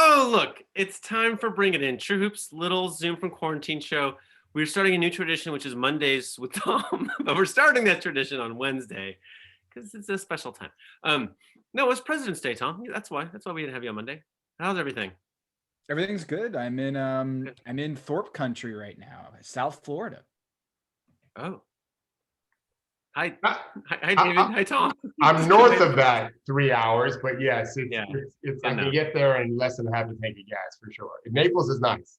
Oh, look, it's time for Bring It In. True Hoops' little Zoom from quarantine show. We're starting a new tradition, which is Mondays with Tom, but we're starting that tradition on Wednesday because it's a special time. No, it's President's Day, Tom. That's why we didn't have you on Monday. How's everything? Everything's good. I'm in Thorpe country right now, South Florida. Oh. Hi, David. Hi, Tom. I'm north of that 3 hours, but yes, it's I enough. can get there in less than half a tank of gas for sure. Naples is nice.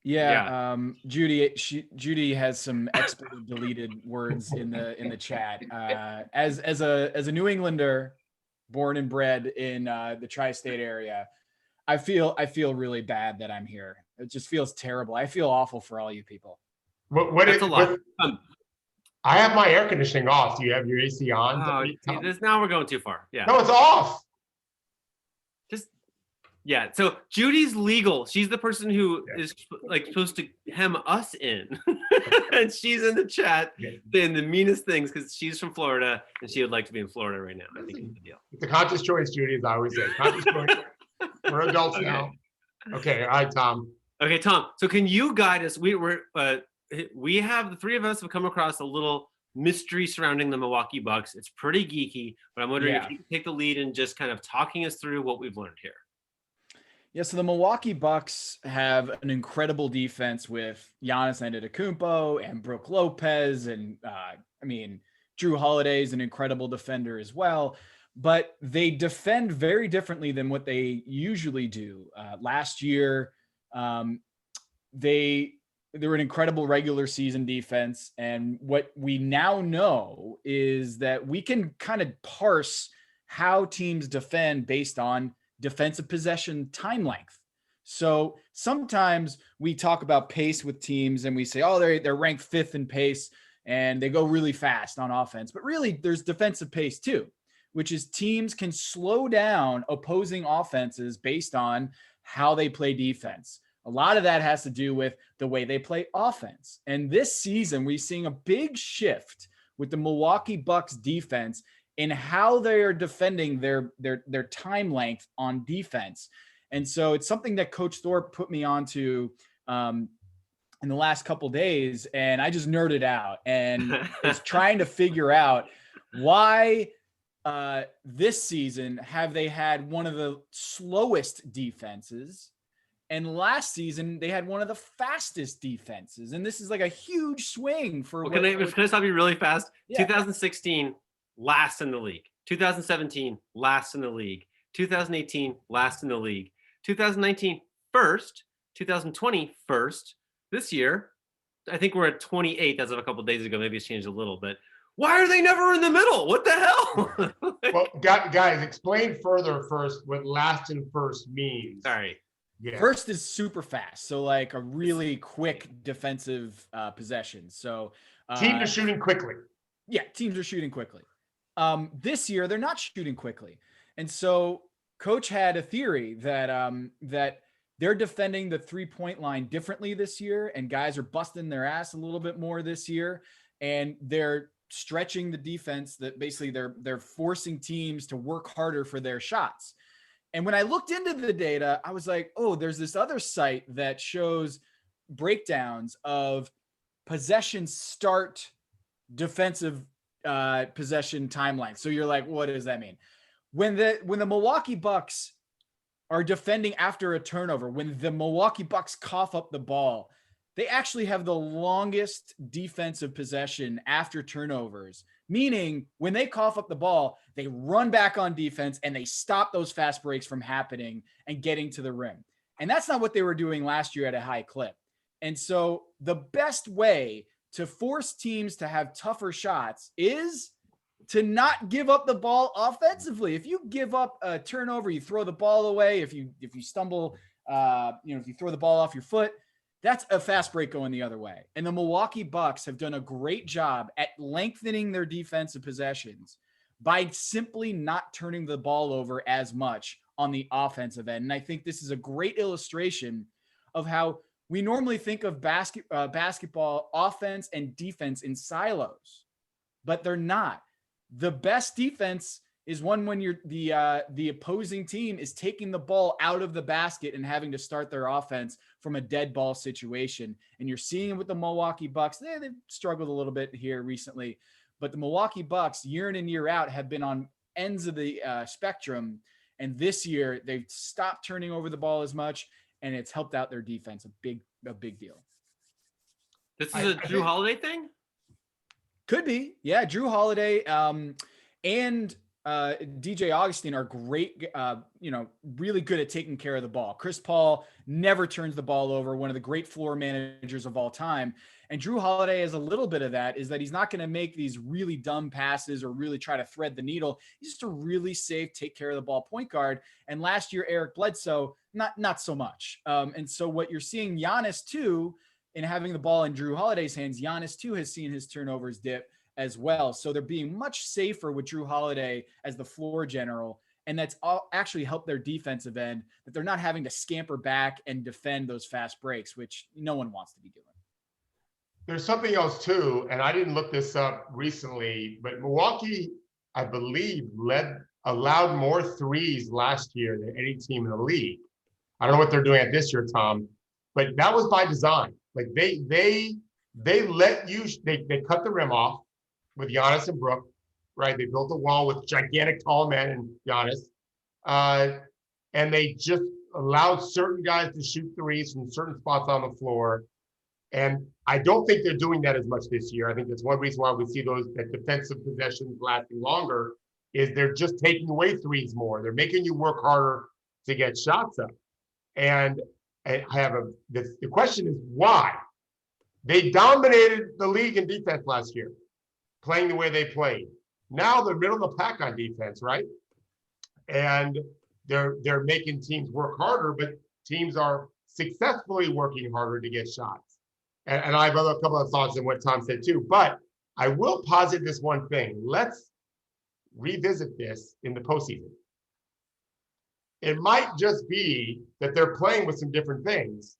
Yeah. Judy has some expletive deleted words in the chat. As a New Englander, born and bred in the tri-state area, I feel really bad that I'm here. It just feels terrible. I feel awful for all you people. That's a lot. I have my air conditioning off. Do you have your AC on? Now we're going too far. Yeah. No, it's off. So Judy's legal. She's the person who is like supposed to hem us in, and she's in the chat saying the meanest things because she's from Florida and she would like to be in Florida right now. I think it's the deal. It's a conscious choice, Judy, as I always say. Conscious choice. We're adults now. Okay, all right, Tom. Okay, Tom. So can you guide us? We have the three of us have come across a little mystery surrounding the Milwaukee Bucks. It's pretty geeky, but I'm wondering if you could take the lead in just kind of talking us through what we've learned here. Yeah, so the Milwaukee Bucks have an incredible defense with Giannis Antetokounmpo and Brook Lopez, and Drew Holiday is an incredible defender as well. But they defend very differently than what they usually do. Last year, they were an incredible regular season defense, and what we now know is that we can kind of parse how teams defend based on defensive possession time length. So sometimes we talk about pace with teams and we say, oh, they're ranked fifth in pace and they go really fast on offense. But really there's defensive pace too, which is teams can slow down opposing offenses based on how they play defense. A lot of that has to do with the way they play offense. And this season, we're seeing a big shift with the Milwaukee Bucks defense in how they are defending their time length on defense. And so it's something that Coach Thorpe put me onto in the last couple of days, and I just nerded out and was trying to figure out why this season have they had one of the slowest defenses, and last season they had one of the fastest defenses. And this is like a huge swing for. Well, can I stop you really fast? Yeah. 2016. Last in the league. 2017, last in the league. 2018, last in the league. 2019, first. 2020, first. This year, I think we're at 28th as of a couple of days ago. Maybe it's changed a little, but why are they never in the middle? What the hell? Well, guys, explain further first what last and first means. Sorry. Yeah. First is super fast. So like a really quick defensive possession. So teams are shooting quickly. Yeah, teams are shooting quickly. This year, they're not shooting quickly. And so Coach had a theory that they're defending the three-point line differently this year, and guys are busting their ass a little bit more this year, and they're stretching the defense that basically they're forcing teams to work harder for their shots. And when I looked into the data, I was like, oh, there's this other site that shows breakdowns of possession start defensive possession timeline. So you're like, what does that mean? When the Milwaukee Bucks are defending after a turnover, when the Milwaukee Bucks cough up the ball, they actually have the longest defensive possession after turnovers, meaning when they cough up the ball, they run back on defense and they stop those fast breaks from happening and getting to the rim. And that's not what they were doing last year at a high clip. And so the best way to force teams to have tougher shots is to not give up the ball offensively. If you give up a turnover, you throw the ball away. If you stumble, if you throw the ball off your foot, that's a fast break going the other way. And the Milwaukee Bucks have done a great job at lengthening their defensive possessions by simply not turning the ball over as much on the offensive end. And I think this is a great illustration of how we normally think of basketball offense and defense in silos, but they're not. The best defense is one when the opposing team is taking the ball out of the basket and having to start their offense from a dead ball situation. And you're seeing it with the Milwaukee Bucks. They've struggled a little bit here recently, but the Milwaukee Bucks year in and year out have been on ends of the spectrum. And this year they've stopped turning over the ball as much, and it's helped out their defense a big deal. This is a Drew Holiday thing? Could be. Yeah, Drew Holiday and DJ Augustin are great, really good at taking care of the ball. Chris Paul never turns the ball over, one of the great floor managers of all time. And Drew Holiday has a little bit of that, is that he's not going to make these really dumb passes or really try to thread the needle. He's just a really safe, take care of the ball point guard. And last year, Eric Bledsoe, not so much. And so what you're seeing Giannis too, in having the ball in Drew Holiday's hands, Giannis too has seen his turnovers dip as well. So they're being much safer with Drew Holiday as the floor general. And that's actually helped their defensive end, that they're not having to scamper back and defend those fast breaks, which no one wants to be doing. There's something else too, and I didn't look this up recently, but Milwaukee, I believe, allowed more threes last year than any team in the league. I don't know what they're doing at this year, Tom, but that was by design. Like they let you, they cut the rim off with Giannis and Brook, right? They built a wall with gigantic tall men and Giannis, and they just allowed certain guys to shoot threes from certain spots on the floor. And I don't think they're doing that as much this year. I think that's one reason why we see that defensive possessions lasting longer, is they're just taking away threes more. They're making you work harder to get shots up. And I have the question is why? They dominated the league in defense last year, playing the way they played. Now they're middle of the pack on defense, right? And they're making teams work harder, but teams are successfully working harder to get shots. And I have a couple of thoughts on what Tom said too, but I will posit this one thing. Let's revisit this in the postseason. It might just be that they're playing with some different things.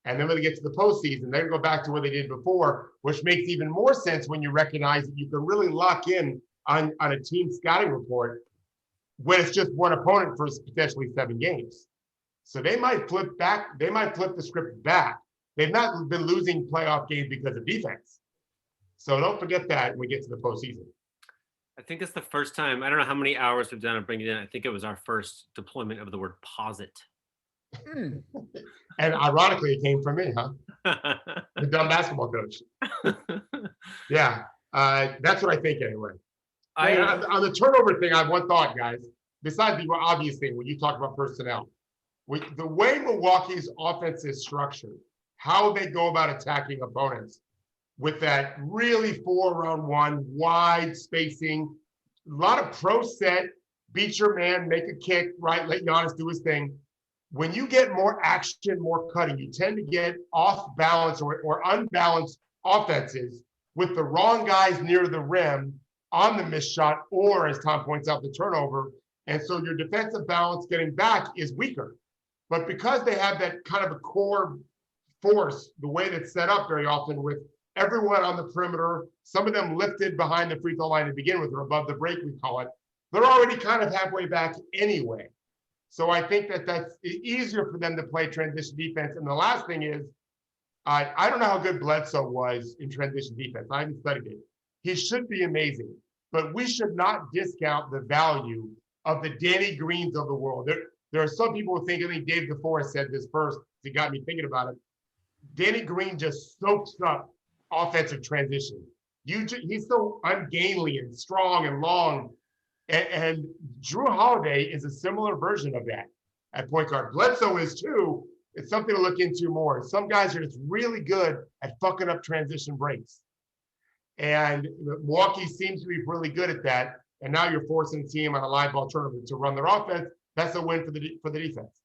And then when they get to the postseason, they go back to what they did before, which makes even more sense when you recognize that you can really lock in on a team scouting report when it's just one opponent for potentially 7 games. So they might flip the script back. They've not been losing playoff games because of defense. So don't forget that when we get to the postseason. I think it's the first time, I don't know how many hours we've done of bringing it in. I think it was our first deployment of the word posit. And ironically, it came from me, huh? The dumb basketball coach. Yeah, that's what I think anyway. On the turnover thing, I have one thought, guys. Besides the obvious thing, when you talk about personnel, the way Milwaukee's offense is structured, how they go about attacking opponents with that really 4-around-1 wide spacing, a lot of pro set, beat your man, make a kick, right? Let Giannis do his thing. When you get more action, more cutting, you tend to get off balance or unbalanced offenses with the wrong guys near the rim on the missed shot, or as Tom points out, the turnover. And so your defensive balance getting back is weaker. But because they have that kind of a core force, the way that's set up very often with everyone on the perimeter, some of them lifted behind the free throw line to begin with, or above the break, we call it, they're already kind of halfway back anyway. So I think that's easier for them to play transition defense. And the last thing is, I don't know how good Bledsoe was in transition defense. I haven't studied it. He should be amazing, but we should not discount the value of the Danny Greens of the world. There are some people who think, I think Dave DeForest said this first, it got me thinking about it. Danny Green just soaks up offensive transition. He's so ungainly and strong and long. And Drew Holiday is a similar version of that at point guard. Bledsoe is too. It's something to look into more. Some guys are just really good at fucking up transition breaks. And Milwaukee seems to be really good at that. And now you're forcing the team on a live ball tournament to run their offense. That's a win for the defense.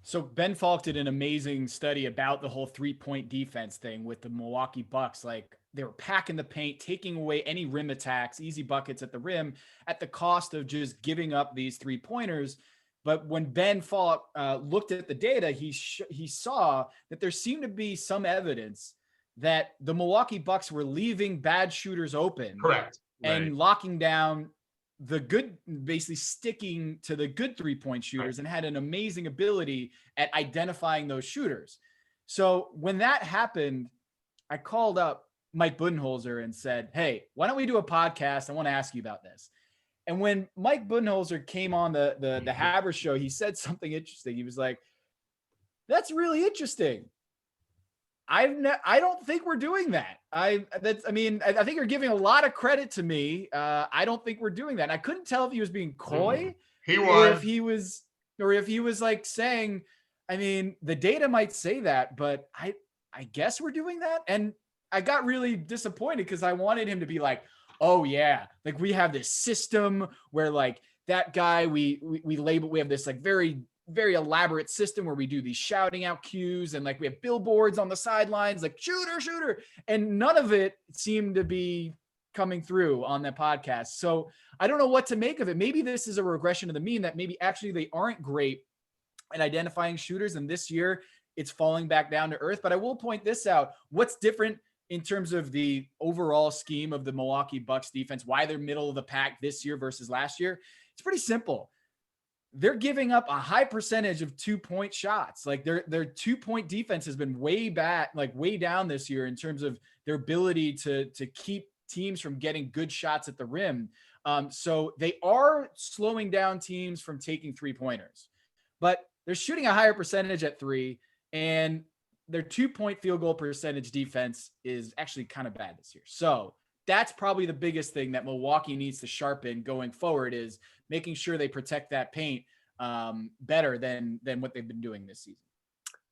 So Ben Falk did an amazing study about the whole 3-point defense thing with the Milwaukee Bucks. Like, they were packing the paint, taking away any rim attacks, easy buckets at the rim at the cost of just giving up these 3-pointers. But when Ben Falk looked at the data, he saw that there seemed to be some evidence that the Milwaukee Bucks were leaving bad shooters open. Correct. And locking down the good, basically sticking to the good 3-point shooters, and had an amazing ability at identifying those shooters. So when that happened, I called up Mike Budenholzer and said, hey, why don't we do a podcast? I want to ask you about this. And when Mike Budenholzer came on the Habershow, he said something interesting. He was like, that's really interesting. I don't think we're doing that. I think you're giving a lot of credit to me. I don't think we're doing that. And I couldn't tell if he was being coy, He was, or if he was like saying, I mean, the data might say that, but I guess we're doing that. And I got really disappointed because I wanted him to be like, oh yeah, like we have this system where like that guy we label, we have this like very elaborate system where we do these shouting out cues, and like we have billboards on the sidelines like shooter, and none of it seemed to be coming through on that podcast. So I don't know what to make of it. Maybe this is a regression to the mean, that maybe actually they aren't great at identifying shooters, and this year it's falling back down to earth. But I will point this out. What's different in terms of the overall scheme of the Milwaukee Bucks defense, why they're middle of the pack this year versus last year? It's pretty simple. They're giving up a high percentage of 2-point shots. Like their 2-point defense has been way down this year in terms of their ability to keep teams from getting good shots at the rim. So they are slowing down teams from taking 3-pointers, but they're shooting a higher percentage at 3, and their 2-point field goal percentage defense is actually kind of bad this year. So that's probably the biggest thing that Milwaukee needs to sharpen going forward, is making sure they protect that paint better than what they've been doing this season.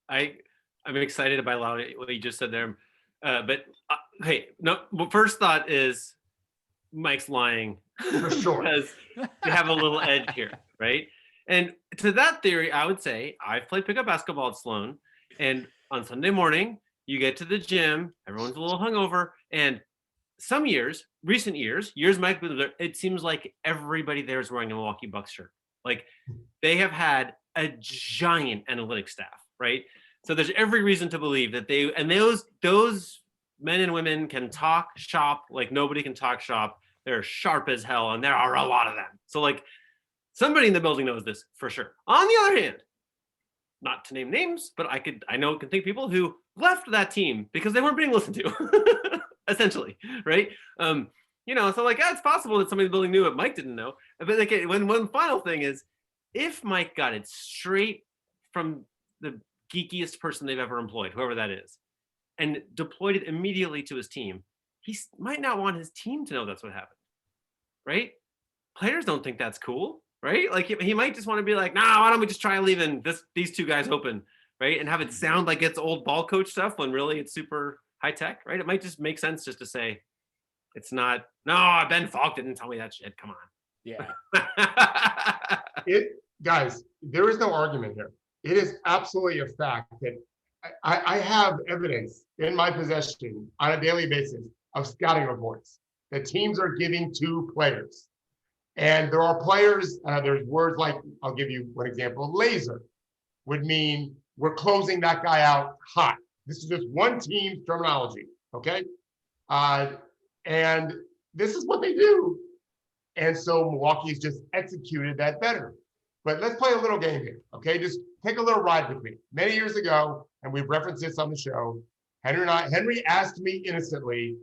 I'm excited about a lot of what you just said there. But hey, no, first thought is Mike's lying for sure, because they have a little edge here, right? And to that theory, I would say I've played pickup basketball at Sloan, and on Sunday morning, you get to the gym, everyone's a little hungover, and some years, recent years Mike, it seems like everybody there is wearing a Milwaukee Bucks shirt. Like they have had a giant analytics staff, right? So there's every reason to believe that those men and women can talk shop like nobody can talk shop. They're sharp as hell, and there are a lot of them. So like somebody in the building knows this for sure. On the other hand, not to name names, but I can think of people who left that team because they weren't being listened to, essentially, right? So like, it's possible that somebody in the building knew what Mike didn't know. But like, one final thing is, if Mike got it straight from the geekiest person they've ever employed, whoever that is, and deployed it immediately to his team, he might not want his team to know that's what happened, right? Players don't think that's cool, right? Like he might just want to be like, nah, why don't we just try leaving these two guys open, right? And have it sound like it's old ball coach stuff when really it's super high tech, right? It might just make sense just to say, it's not, no, Ben Falk didn't tell me that shit. Come on. Yeah. Guys, there is no argument here. It is absolutely a fact that I have evidence in my possession on a daily basis of scouting reports that teams are giving to players. And there are players, there's words like, I'll give you one example, laser would mean we're closing that guy out hot. This is just one team's terminology, okay? And this is what they do. And so Milwaukee's just executed that better. But let's play a little game here, okay? Just take a little ride with me. Many years ago, and we've referenced this on the show, Henry asked me innocently,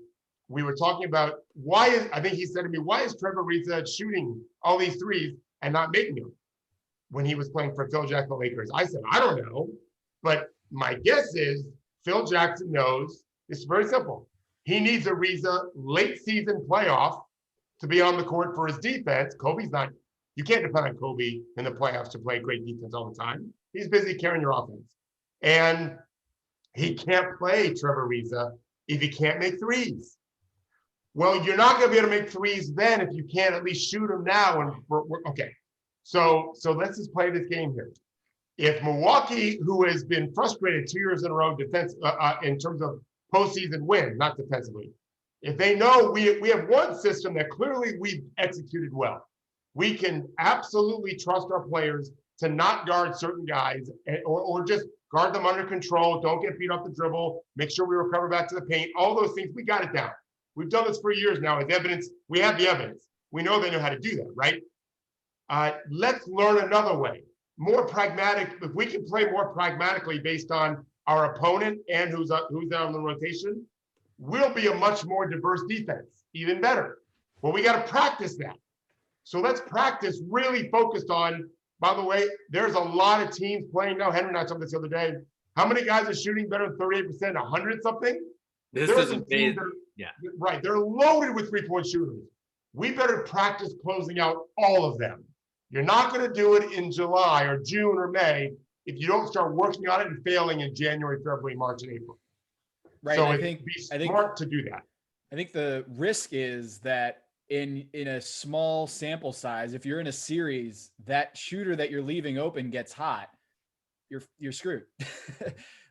we were talking about I think he said to me, why is Trevor Ariza shooting all these threes and not making them when he was playing for Phil Jackson Lakers? I said, I don't know, but my guess is Phil Jackson knows. It's very simple. He needs Ariza late season playoff to be on the court for his defense. You can't depend on Kobe in the playoffs to play great defense all the time. He's busy carrying your offense. And he can't play Trevor Ariza if he can't make threes. Well, you're not going to be able to make threes then if you can't at least shoot them now. And okay, so let's just play this game here. If Milwaukee, who has been frustrated 2 years in a row in terms of postseason win, not defensively, if they know we have one system that clearly we've executed well, we can absolutely trust our players to not guard certain guys or just guard them under control, don't get beat off the dribble, make sure we recover back to the paint, all those things, we got it down. We've done this for years now as evidence. We have the evidence. We know they know how to do that, right? Let's learn another way, more pragmatic. If we can play more pragmatically based on our opponent and who's on the rotation, we'll be a much more diverse defense, even better. Well, we got to practice that. So let's practice really focused on, by the way, there's a lot of teams playing now. Henry and I talked this the other day. How many guys are shooting better than 38%, 100 something? This is amazing. Yeah. Right. They're loaded with 3-point shooters. We better practice closing out all of them. You're not going to do it in July or June or May if you don't start working on it and failing in January, February, March, and April. Right. So I think smart to do that. I think the risk is that in a small sample size, if you're in a series, that shooter that you're leaving open gets hot, you're screwed.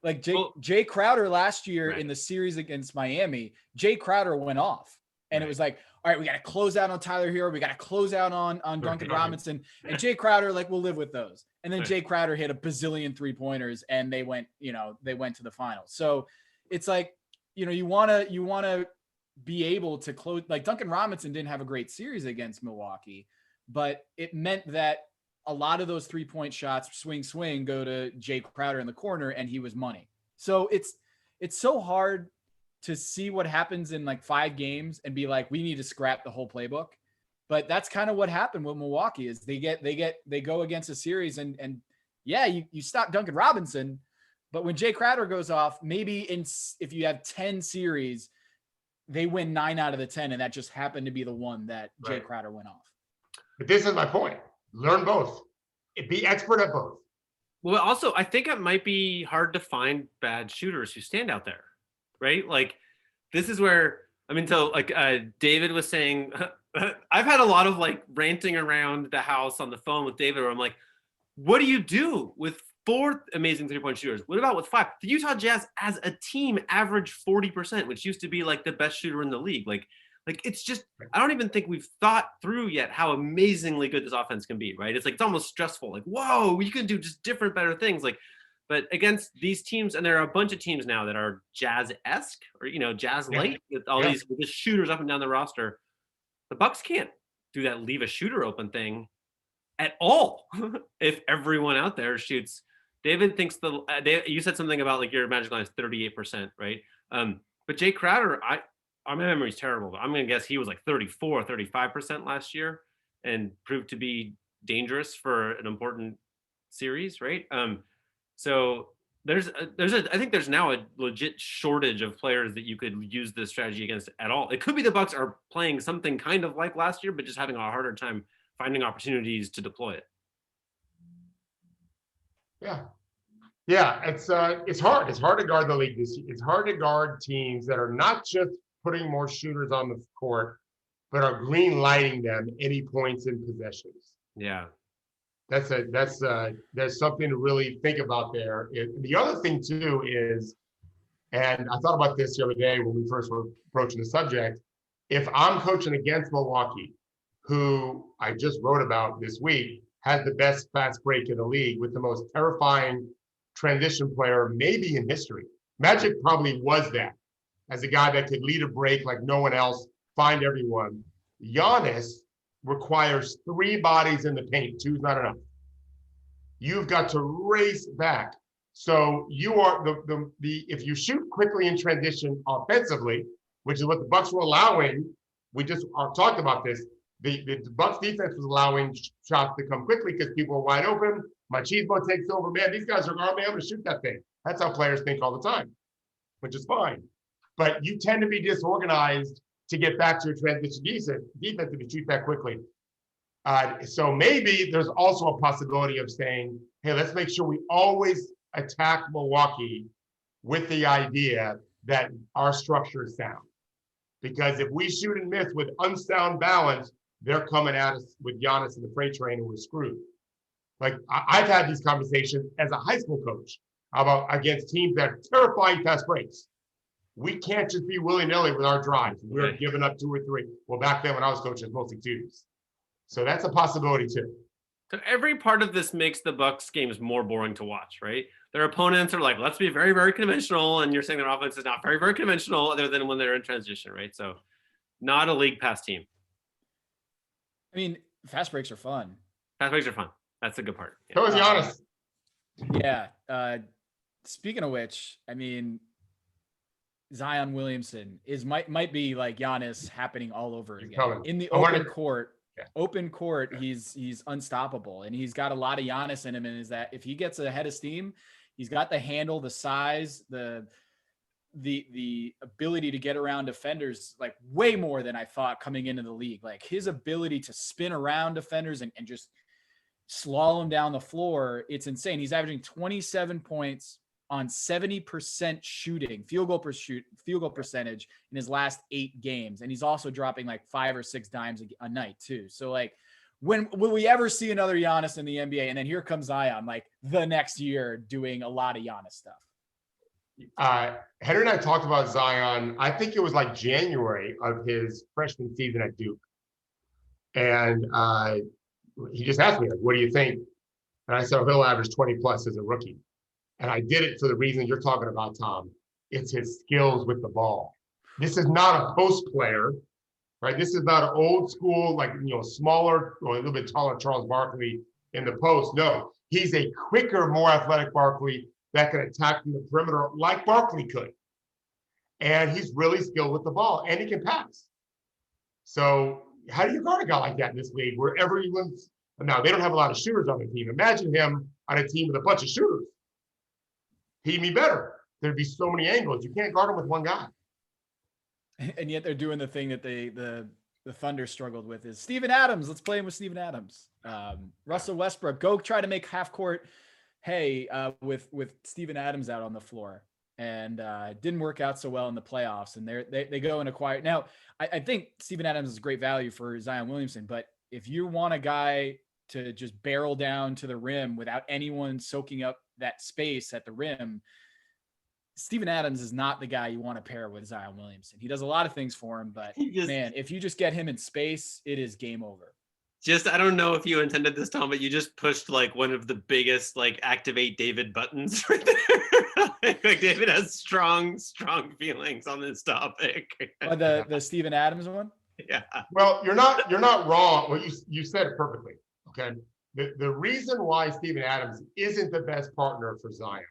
Like Jay Crowder last year in the series against Miami, Jay Crowder went off. And it was like, all right, we got to close out on Tyler Hero. We got to close out on Duncan Robinson. And Jay Crowder, like, we'll live with those. And then Jay Crowder hit a bazillion 3-pointers and they went to the finals. So it's like, you want to be able to close. Like, Duncan Robinson didn't have a great series against Milwaukee, but it meant that a lot of those 3-point shots, swing, go to Jay Crowder in the corner, and he was money. So it's so hard to see what happens in like 5 games and be like, we need to scrap the whole playbook. But that's kind of what happened with Milwaukee is they go against a series and you stop Duncan Robinson, but when Jay Crowder goes off, maybe if you have 10 series, they win 9 out of the 10. And that just happened to be the one that Jay Crowder went off. But this is my point. Learn both. Be expert at both. Well, also, I think it might be hard to find bad shooters who stand out there, right? Like, this is where, David was saying, I've had a lot of like ranting around the house on the phone with David where I'm like, what do you do with 4 amazing 3-point shooters? What about with 5? The Utah Jazz as a team averaged 40%, which used to be like the best shooter in the league. Like it's just, I don't even think we've thought through yet how amazingly good this offense can be, right? It's almost stressful. Like, whoa, you can do just different, better things. Like, but against these teams, and there are a bunch of teams now that are Jazz-esque or, Jazz-like with all these just shooters up and down the roster. The Bucks can't do that leave a shooter open thing at all if everyone out there shoots. David thinks you said something about like your magic line is 38%, right? But Jay Crowder, my memory is terrible, but I'm going to guess he was like 34, 35% last year and proved to be dangerous for an important series, right? So I think there's now a legit shortage of players that you could use this strategy against at all. It could be the Bucks are playing something kind of like last year, but just having a harder time finding opportunities to deploy it. Yeah, it's hard. It's hard to guard the league this year. It's hard to guard teams that are not just putting more shooters on the court, but are green lighting them any points in possessions. Yeah. There's something to really think about there. The other thing too is, and I thought about this the other day when we first were approaching the subject, if I'm coaching against Milwaukee, who I just wrote about this week, has the best fast break in the league with the most terrifying transition player maybe in history. Magic probably was that as a guy that could lead a break like no one else, find everyone. Giannis requires 3 bodies in the paint. 2's not enough. You've got to race back. So you are if you shoot quickly in transition offensively, which is what the Bucks were allowing, we just talked about this. The Bucks defense was allowing shots to come quickly because people were wide open. Machismo takes over. Man, these guys are going to shoot that thing. That's how players think all the time, which is fine. But you tend to be disorganized to get back to your transition defense if you shoot that quickly. So maybe there's also a possibility of saying, hey, let's make sure we always attack Milwaukee with the idea that our structure is sound. Because if we shoot and miss with unsound balance, they're coming at us with Giannis and the freight train and we're screwed. Like I've had these conversations as a high school coach about against teams that are terrifying fast breaks. We can't just be willy-nilly with our drives. We're giving up 2 or 3. Well, back then when I was coaching, it was mostly 2s. So that's a possibility too. So every part of this makes the Bucks games more boring to watch, right? Their opponents are like, let's be very, very conventional. And you're saying their offense is not very, very conventional other than when they're in transition, right? So not a league pass team. I mean, fast breaks are fun. Fast breaks are fun. That's the good part. So is Giannis. Yeah. Speaking of which, I mean, Zion Williamson might be like Giannis happening all over again coming. in the I wanted- open court. Yeah. Open court, he's unstoppable, and he's got a lot of Giannis in him. And is that if he gets ahead of steam, he's got the handle, the size, the ability to get around defenders, like way more than I thought coming into the league. Like his ability to spin around defenders and just slalom down the floor, it's insane. He's averaging 27 points on 70% shooting, field goal percentage in his last 8 games. And he's also dropping like 5 or 6 dimes a night too. So like, when will we ever see another Giannis in the NBA? And then here comes Zion, like the next year doing a lot of Giannis stuff. Henry and I talked about Zion. I think it was like January of his freshman season at Duke. And he just asked me, like, what do you think? And I said, he'll average 20 plus as a rookie. And I did it for the reason you're talking about, Tom. It's his skills with the ball. This is not a post player, right? This is not an old school, like, smaller or a little bit taller Charles Barkley in the post. No, he's a quicker, more athletic Barkley that can attack from the perimeter like Barkley could. And he's really skilled with the ball, and he can pass. So how do you guard a guy like that in this league where everyone's – now, they don't have a lot of shooters on the team. Imagine him on a team with a bunch of shooters. He'd be better. There'd be so many angles. You can't guard him with one guy. And yet they're doing the thing that the Thunder struggled with is Steven Adams. Let's play him with Steven Adams. Russell Westbrook, go try to make half court hay with Steven Adams out on the floor. And it didn't work out so well in the playoffs. And they go and acquire. Now, I think Steven Adams is great value for Zion Williamson. But if you want a guy to just barrel down to the rim without anyone soaking up that space at the rim, Steven Adams is not the guy you want to pair with Zion Williamson. He does a lot of things for him, but man, if you just get him in space, it is game over. I don't know if you intended this, Tom, but you just pushed like one of the biggest like activate David buttons right there. Like David has strong feelings on this topic. The Steven Adams one? Yeah. Well, you're not wrong. Well, you said it perfectly. Okay. The reason why Steven Adams isn't the best partner for Zion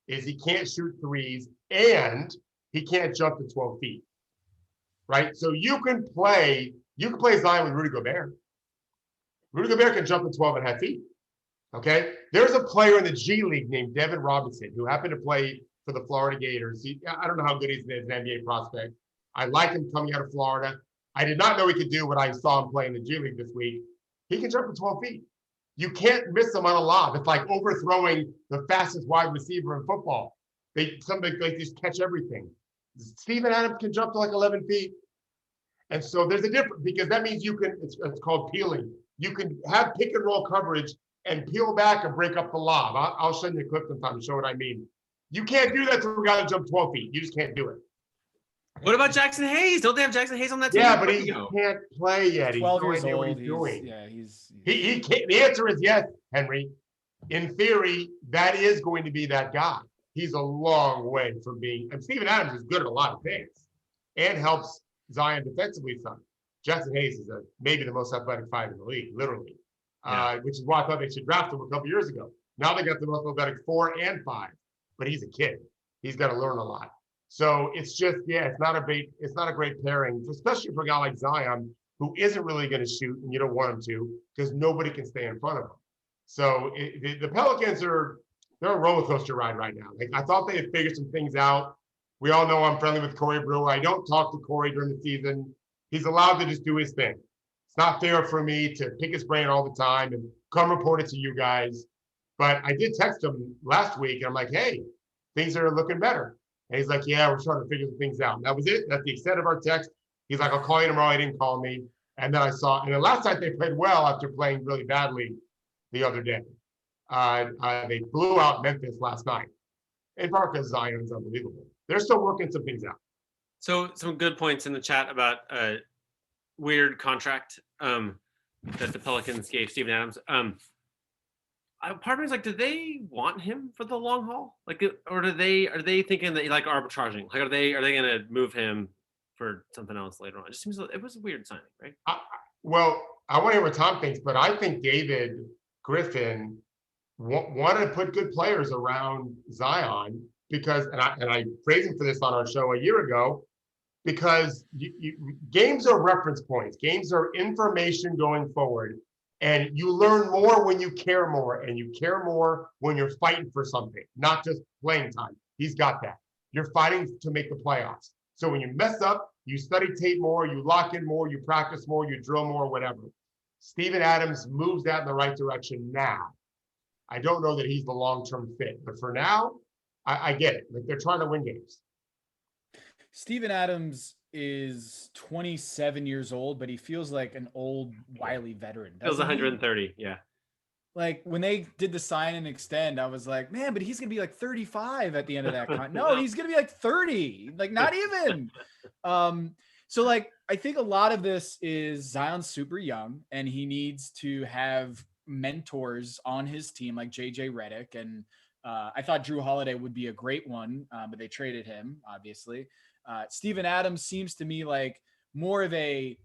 is he can't shoot threes and he can't jump to 12 feet. Right? So you can play Zion with Rudy Gobert. Rudy Gobert can jump to 12.5 feet. Okay? There's a player in the G League named Devin Robinson who happened to play for the Florida Gators. I don't know how good he is as an NBA prospect. I like him coming out of Florida. I did not know he could do what I saw him play in the G League this week. He can jump to 12 feet. You can't miss him on a lob. It's like overthrowing the fastest wide receiver in football. Somebody just catch everything. Steven Adams can jump to like 11 feet. And so there's a difference because that means it's called peeling. You can have pick and roll coverage and peel back and break up the lob. I'll show you a clip sometime to show what I mean. You can't do that to a guy that jump 12 feet. You just can't do it. What about Jackson Hayes? Don't they have Jackson Hayes on that team? Yeah, but he can't play yet. He's 12 no years idea old. what he's doing. He can't. The answer is yes, Henry. In theory, that is going to be that guy. He's a long way from being. And Steven Adams is good at a lot of things and helps Zion defensively some. Jackson Hayes is maybe the most athletic 5 in the league, literally, which is why I thought they should draft him a couple years ago. Now they got the most athletic 4 and 5, but he's a kid. He's got to learn a lot. So it's just, it's not a great pairing, especially for a guy like Zion, who isn't really going to shoot, and you don't want him to, because nobody can stay in front of him. So the Pelicans they're a roller coaster ride right now. Like I thought they had figured some things out. We all know I'm friendly with Corey Brewer. I don't talk to Corey during the season. He's allowed to just do his thing. It's not fair for me to pick his brain all the time and come report it to you guys. But I did text him last week, and I'm like, hey, things are looking better. And he's like, yeah, we're trying to figure some things out. And that was it. That's the extent of our text. He's like, I'll call you tomorrow. He didn't call me. And then and then last night they played well after playing really badly the other day. They blew out Memphis last night. In part because Zion is unbelievable. They're still working some things out. So some good points in the chat about a weird contract that the Pelicans gave Steven Adams. Part of me is like, do they want him for the long haul? Like, or are they thinking that like arbitraging? Like, are they going to move him for something else later on? It just seems like it was a weird signing, right? Well, I want to hear what Tom thinks, but I think David Griffin wanted to put good players around Zion because, and I praised him for this on our show a year ago, because games are reference points. Games are information going forward. And you learn more when you care more, and you care more when you're fighting for something, not just playing time. He's got that. You're fighting to make the playoffs. So when you mess up, you study tape more, you lock in more, you practice more, you drill more, whatever. Steven Adams moves that in the right direction now. I don't know that he's the long-term fit, but for now, I get it. Like, they're trying to win games. Steven Adams is 27 years old, but he feels like an old, wily veteran. Feels 130, yeah. Like, when they did the sign and extend, I was like, man, but he's going to be like 35 at the end of that contract. No, he's going to be like 30, like not even. So like, I think a lot of this is Zion's super young, and he needs to have mentors on his team like JJ Redick. And I thought Drew Holiday would be a great one, but they traded him, obviously. Steven Adams seems to me like more of a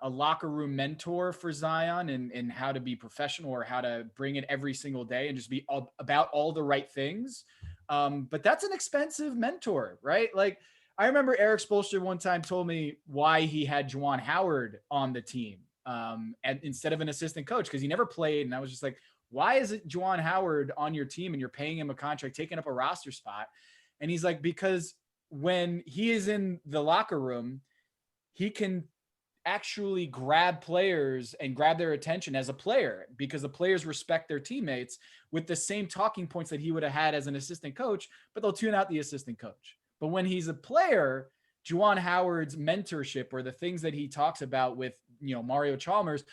locker room mentor for Zion and how to be professional, or how to bring it every single day and just be about all the right things. But that's an expensive mentor, right? Like, I remember Eric Spoelstra one time told me why he had Juwan Howard on the team and instead of an assistant coach, because he never played. And I was just like, why is it Juwan Howard on your team and you're paying him a contract, taking up a roster spot? And he's like, because when he is in the locker room, he can actually grab players and grab their attention as a player, because the players respect their teammates with the same talking points that he would have had as an assistant coach, but they'll tune out the assistant coach. But when he's a player, Juwan Howard's mentorship, or the things that he talks about with, Mario Chalmers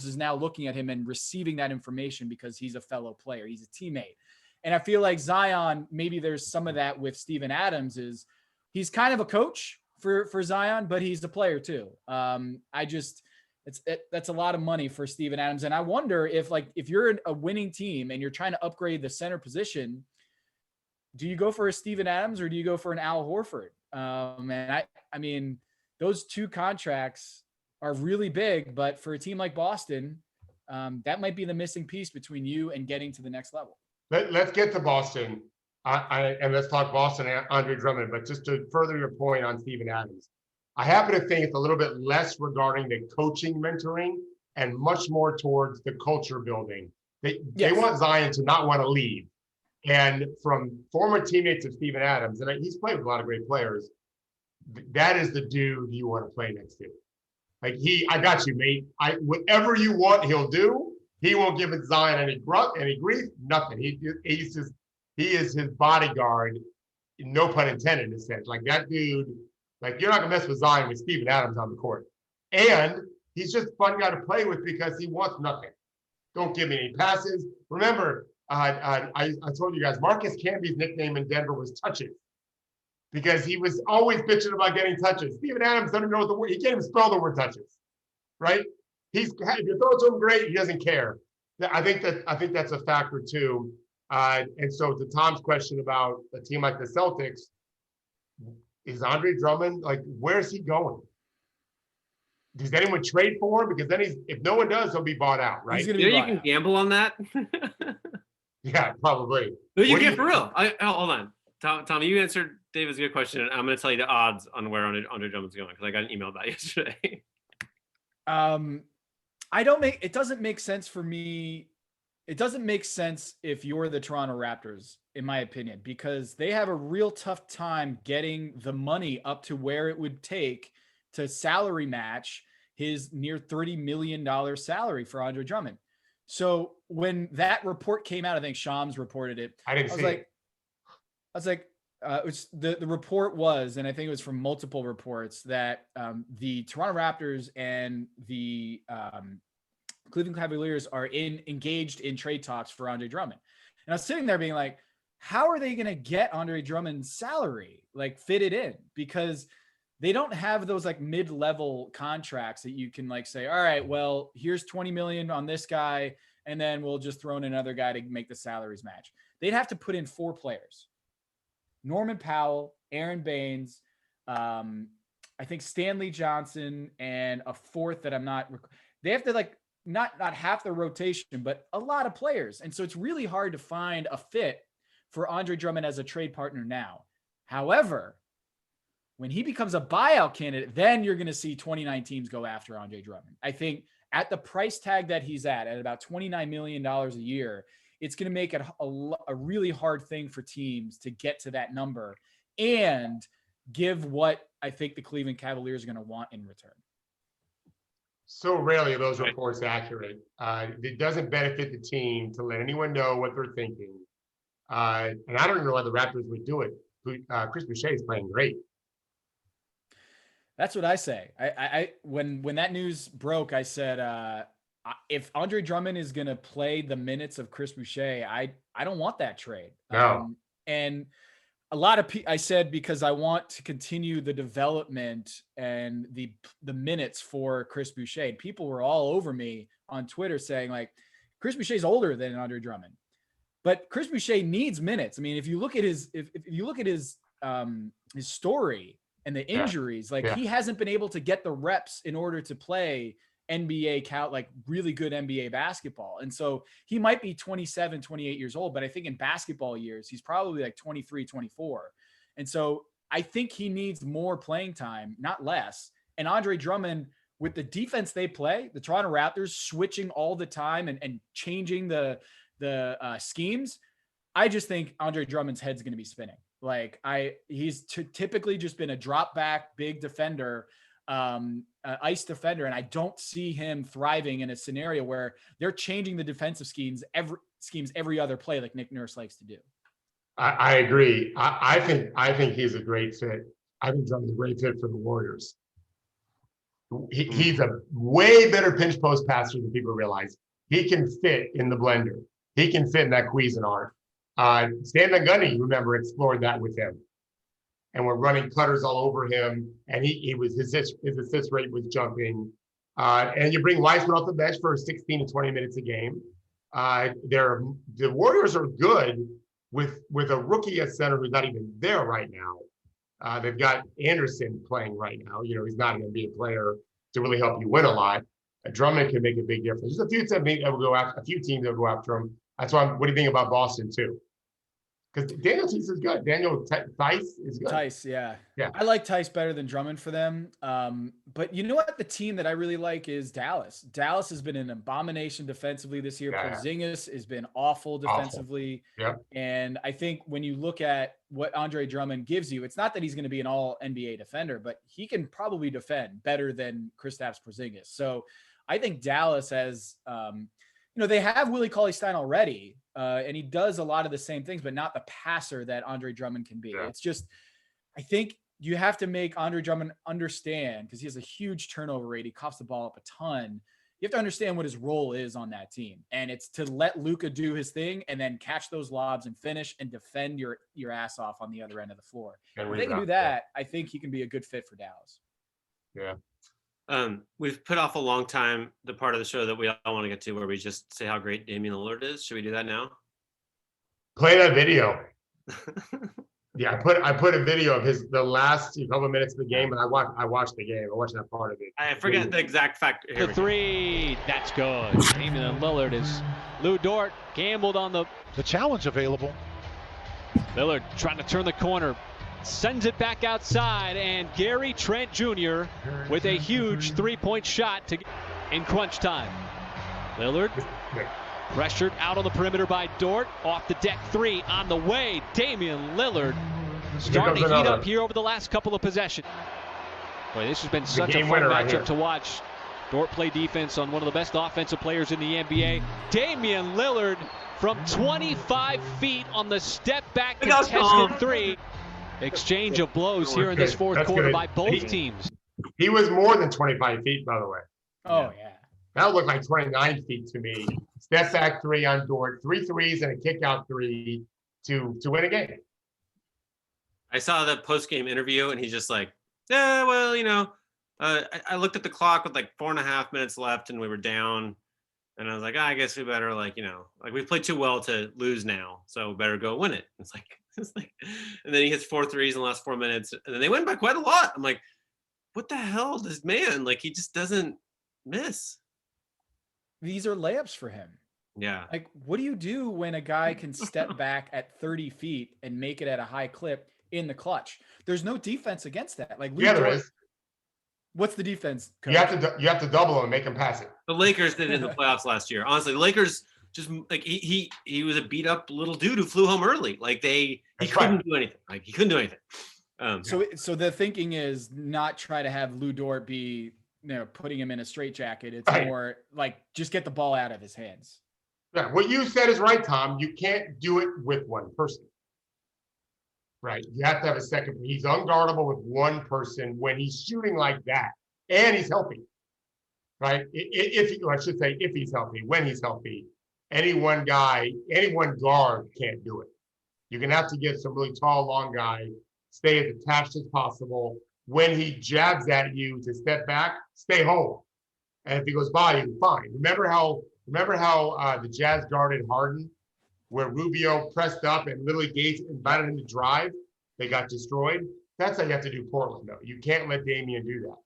is now looking at him and receiving that information because he's a fellow player. He's a teammate. And I feel like Zion, maybe there's some of that with Steven Adams, is he's kind of a coach for Zion, but he's a player too. That's a lot of money for Steven Adams. And I wonder if you're a winning team and you're trying to upgrade the center position, do you go for a Steven Adams or do you go for an Al Horford? And I mean, those two contracts are really big, but for a team like Boston, that might be the missing piece between you and getting to the next level. Let's get to Boston, and let's talk Boston and Andre Drummond. But just to further your point on Steven Adams, I happen to think it's a little bit less regarding the coaching mentoring and much more towards the culture building. They want Zion to not want to leave. And from former teammates of Steven Adams, and he's played with a lot of great players, that is the dude you want to play next to. Like, I got you, mate. Whatever you want, he'll do. He won't give Zion any grief, nothing. He is his bodyguard, no pun intended, in a sense. Like, that dude, like, you're not gonna mess with Zion with Steven Adams on the court. And he's just a fun guy to play with because he wants nothing. Don't give me any passes. Remember, I told you guys, Marcus Camby's nickname in Denver was Touches, because he was always bitching about getting touches. Steven Adams doesn't know the word. He can't even spell the word touches, right? If you throw it to him, great. He doesn't care. I think that's a factor too. And so to Tom's question about a team like the Celtics, is Andre Drummond, like, where's he going? Does anyone trade for him? Because then if no one does, he'll be bought out, right? You can gamble on that. Yeah, probably. No, you can for real. Hold on. Tom, you answered David's good question. And I'm going to tell you the odds on where Andre Drummond's going, because I got an email about it yesterday. It doesn't make sense for me. It doesn't make sense if you're the Toronto Raptors, in my opinion, because they have a real tough time getting the money up to where it would take to salary match his near $30 million salary for Andre Drummond. So when that report came out, I think Shams reported it. I was like, the report was, and I think it was from multiple reports, that the Toronto Raptors and the Cleveland Cavaliers are engaged in trade talks for Andre Drummond. And I was sitting there being like, how are they going to get Andre Drummond's salary, like, fitted in? Because they don't have those like mid-level contracts that you can like say, all right, well, here's 20 million on this guy, and then we'll just throw in another guy to make the salaries match. They'd have to put in 4 players: Norman Powell, Aaron Baines, I think Stanley Johnson, and a fourth that I'm not. they have to like not half the rotation, but a lot of players. And so it's really hard to find a fit for Andre Drummond as a trade partner now. However, when he becomes a buyout candidate, then you're going to see 29 teams go after Andre Drummond. I think at the price tag that he's at about $29 million a year, it's going to make it a really hard thing for teams to get to that number and give what I think the Cleveland Cavaliers are going to want in return. So rarely are those reports accurate. It doesn't benefit the team to let anyone know what they're thinking. And I don't even know why the Raptors would do it. Chris Boucher is playing great. That's what I say. I when that news broke, I said, if Andre Drummond is going to play the minutes of Chris Boucher, I don't want that trade. No. And a lot of I said, because I want to continue the development and the minutes for Chris Boucher. People were all over me on Twitter saying like, Chris Boucher is older than Andre Drummond, but Chris Boucher needs minutes. I mean, if you look at his, if you look at his story and the injuries, he hasn't been able to get the reps in order to play NBA like really good NBA basketball. And so he might be 27, 28 years old, but I think in basketball years, he's probably like 23, 24. And so I think he needs more playing time, not less. And Andre Drummond, with the defense they play, the Toronto Raptors switching all the time and changing the schemes, I just think Andre Drummond's head's going to be spinning. Like he's typically just been a drop back, big defender, ice defender. And I don't see him thriving in a scenario where they're changing the defensive schemes every other play, like Nick Nurse likes to do. I agree. I think he's a great fit. I think Drummond's a great fit for the Warriors. He's a way better pinch post passer than people realize. He can fit in the blender. He can fit in that Cuisinart. Stan Van Gundy, remember, explored that with him. And we're running cutters all over him, and his assist rate was jumping. And you bring Weissman off the bench for 16 to 20 minutes a game. The Warriors are good with a rookie at center who's not even there right now. They've got Anderson playing right now. You know, he's not an NBA player to really help you win a lot. Drummond can make a big difference. There's a few teams that will go after him. That's why. What do you think about Boston too? Because Daniel Theis is good. Daniel Theis is good. Theis, yeah. I like Theis better than Drummond for them. But you know what? The team that I really like is Dallas. Dallas has been an abomination defensively this year. Yeah. Porzingis has been awful defensively. Yep. And I think when you look at what Andre Drummond gives you, it's not that he's going to be an all NBA defender, but he can probably defend better than Kristaps Porzingis. So I think Dallas has, they have Willie Cauley-Stein already. And he does a lot of the same things, but not the passer that Andre Drummond can be. Yeah. It's just, I think you have to make Andre Drummond understand, because he has a huge turnover rate. He coughs the ball up a ton. You have to understand what his role is on that team. And it's to let Luka do his thing and then catch those lobs and finish and defend your ass off on the other end of the floor. If they can do that, I think he can be a good fit for Dallas. Yeah. We've put off a long time the part of the show that we all want to get to, where we just say how great Damian Lillard is. Should we do that now? Play that video. Yeah, I put a video of the last couple of minutes of the game, and I watched the game. I watched that part of it. I forget the exact fact. The three, that's good. Damian Lillard is Lou Dort gambled on the challenge available. Lillard trying to turn the corner. Sends it back outside, and Gary Trent Jr. with a huge three-point shot in crunch time. Lillard pressured out on the perimeter by Dort. Off the deck three on the way. Damian Lillard starting to heat up here over the last couple of possessions. Boy, this has been such a fun matchup to watch. Dort play defense on one of the best offensive players in the NBA. Damian Lillard from 25 feet on the step back contested three. Exchange of blows here in this fourth quarter by both teams. He was more than 25 feet, by the way. Oh, yeah. That looked like 29 feet to me. Step back three on Dort, 3 threes and a kick out three to win a game. I saw the post-game interview, and he's just like, yeah, well, I looked at the clock with like 4.5 minutes left, and we were down. And I was like, I guess we better we've played too well to lose now, so we better go win it. It's like, and then he hits 4 threes in the last 4 minutes, and then they win by quite a lot. I'm like, what the hell, this man? Like, he just doesn't miss. these are layups for him. Yeah. Like, what do you do when a guy can step back at 30 feet and make it at a high clip in the clutch? There's no defense against that. Like, Yeah, there is. What's the defense, Coach? You have to double him and make him pass it. The Lakers did it in the playoffs last year. Honestly, the Lakers just like he was a beat up little dude who flew home early. Like he couldn't do anything. Like he couldn't do anything. So the thinking is not try to have Lou Dort be, putting him in a straitjacket. It's more like just get the ball out of his hands. Yeah, what you said is right, Tom. You can't do it with one person. Right. You have to have a second. He's unguardable with one person when he's shooting like that, and he's healthy. Right. I should say, if he's healthy, when he's healthy, any one guard can't do it. You're gonna have to get some really tall, long guy, stay as attached as possible. When he jabs at you to step back, stay home. And if he goes by you, fine. Remember how the Jazz guarded Harden, where Rubio pressed up and literally Gates invited him to drive? They got destroyed. That's how you have to do Portland, though. You can't let Damian do that.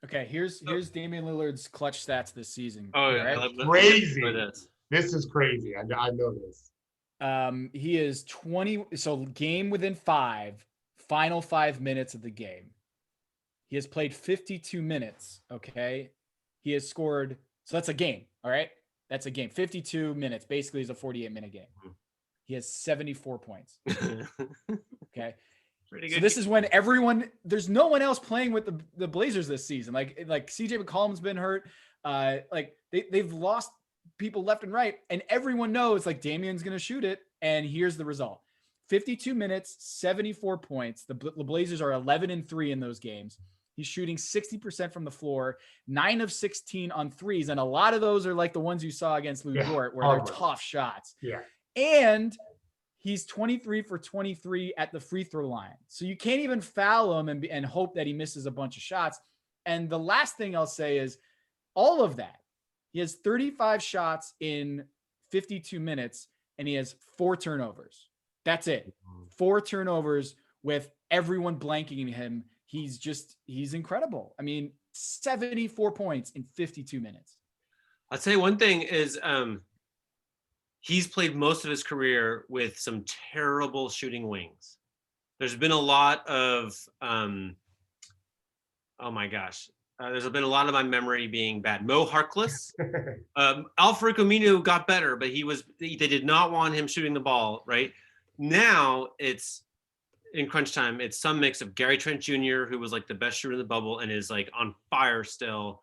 Okay, here's Damian Lillard's clutch stats this season. Oh yeah, right? Crazy. This is crazy. I know this. He is 20. So game within 5, final 5 minutes of the game. He has played 52 minutes. Okay, he has scored. So that's a game. All right, that's a game. 52 minutes basically is a 48-minute game. He has 74 points. Okay. So this is when there's no one else playing with the Blazers this season. Like CJ McCollum's been hurt. Like they've lost people left and right, and everyone knows like Damian's going to shoot it. And here's the result: 52 minutes, 74 points. The Blazers are 11-3 in those games. He's shooting 60% from the floor, 9 of 16 on threes, and a lot of those are like the ones you saw against Lou Dort, where they're tough shots. Yeah, and he's 23 for 23 at the free throw line. So you can't even foul him and hope that he misses a bunch of shots. And the last thing I'll say is all of that. He has 35 shots in 52 minutes, and he has 4 turnovers. That's it. 4 turnovers with everyone blanking him. He's incredible. I mean, 74 points in 52 minutes. I'll tell you one thing is, he's played most of his career with some terrible shooting wings. There's been a lot of, there's been a lot of my memory being bad. Mo Harkless, Al-Farouq Aminu got better, but they did not want him shooting the ball. Right now, it's in crunch time. It's some mix of Gary Trent Jr., who was like the best shooter in the bubble and is like on fire still.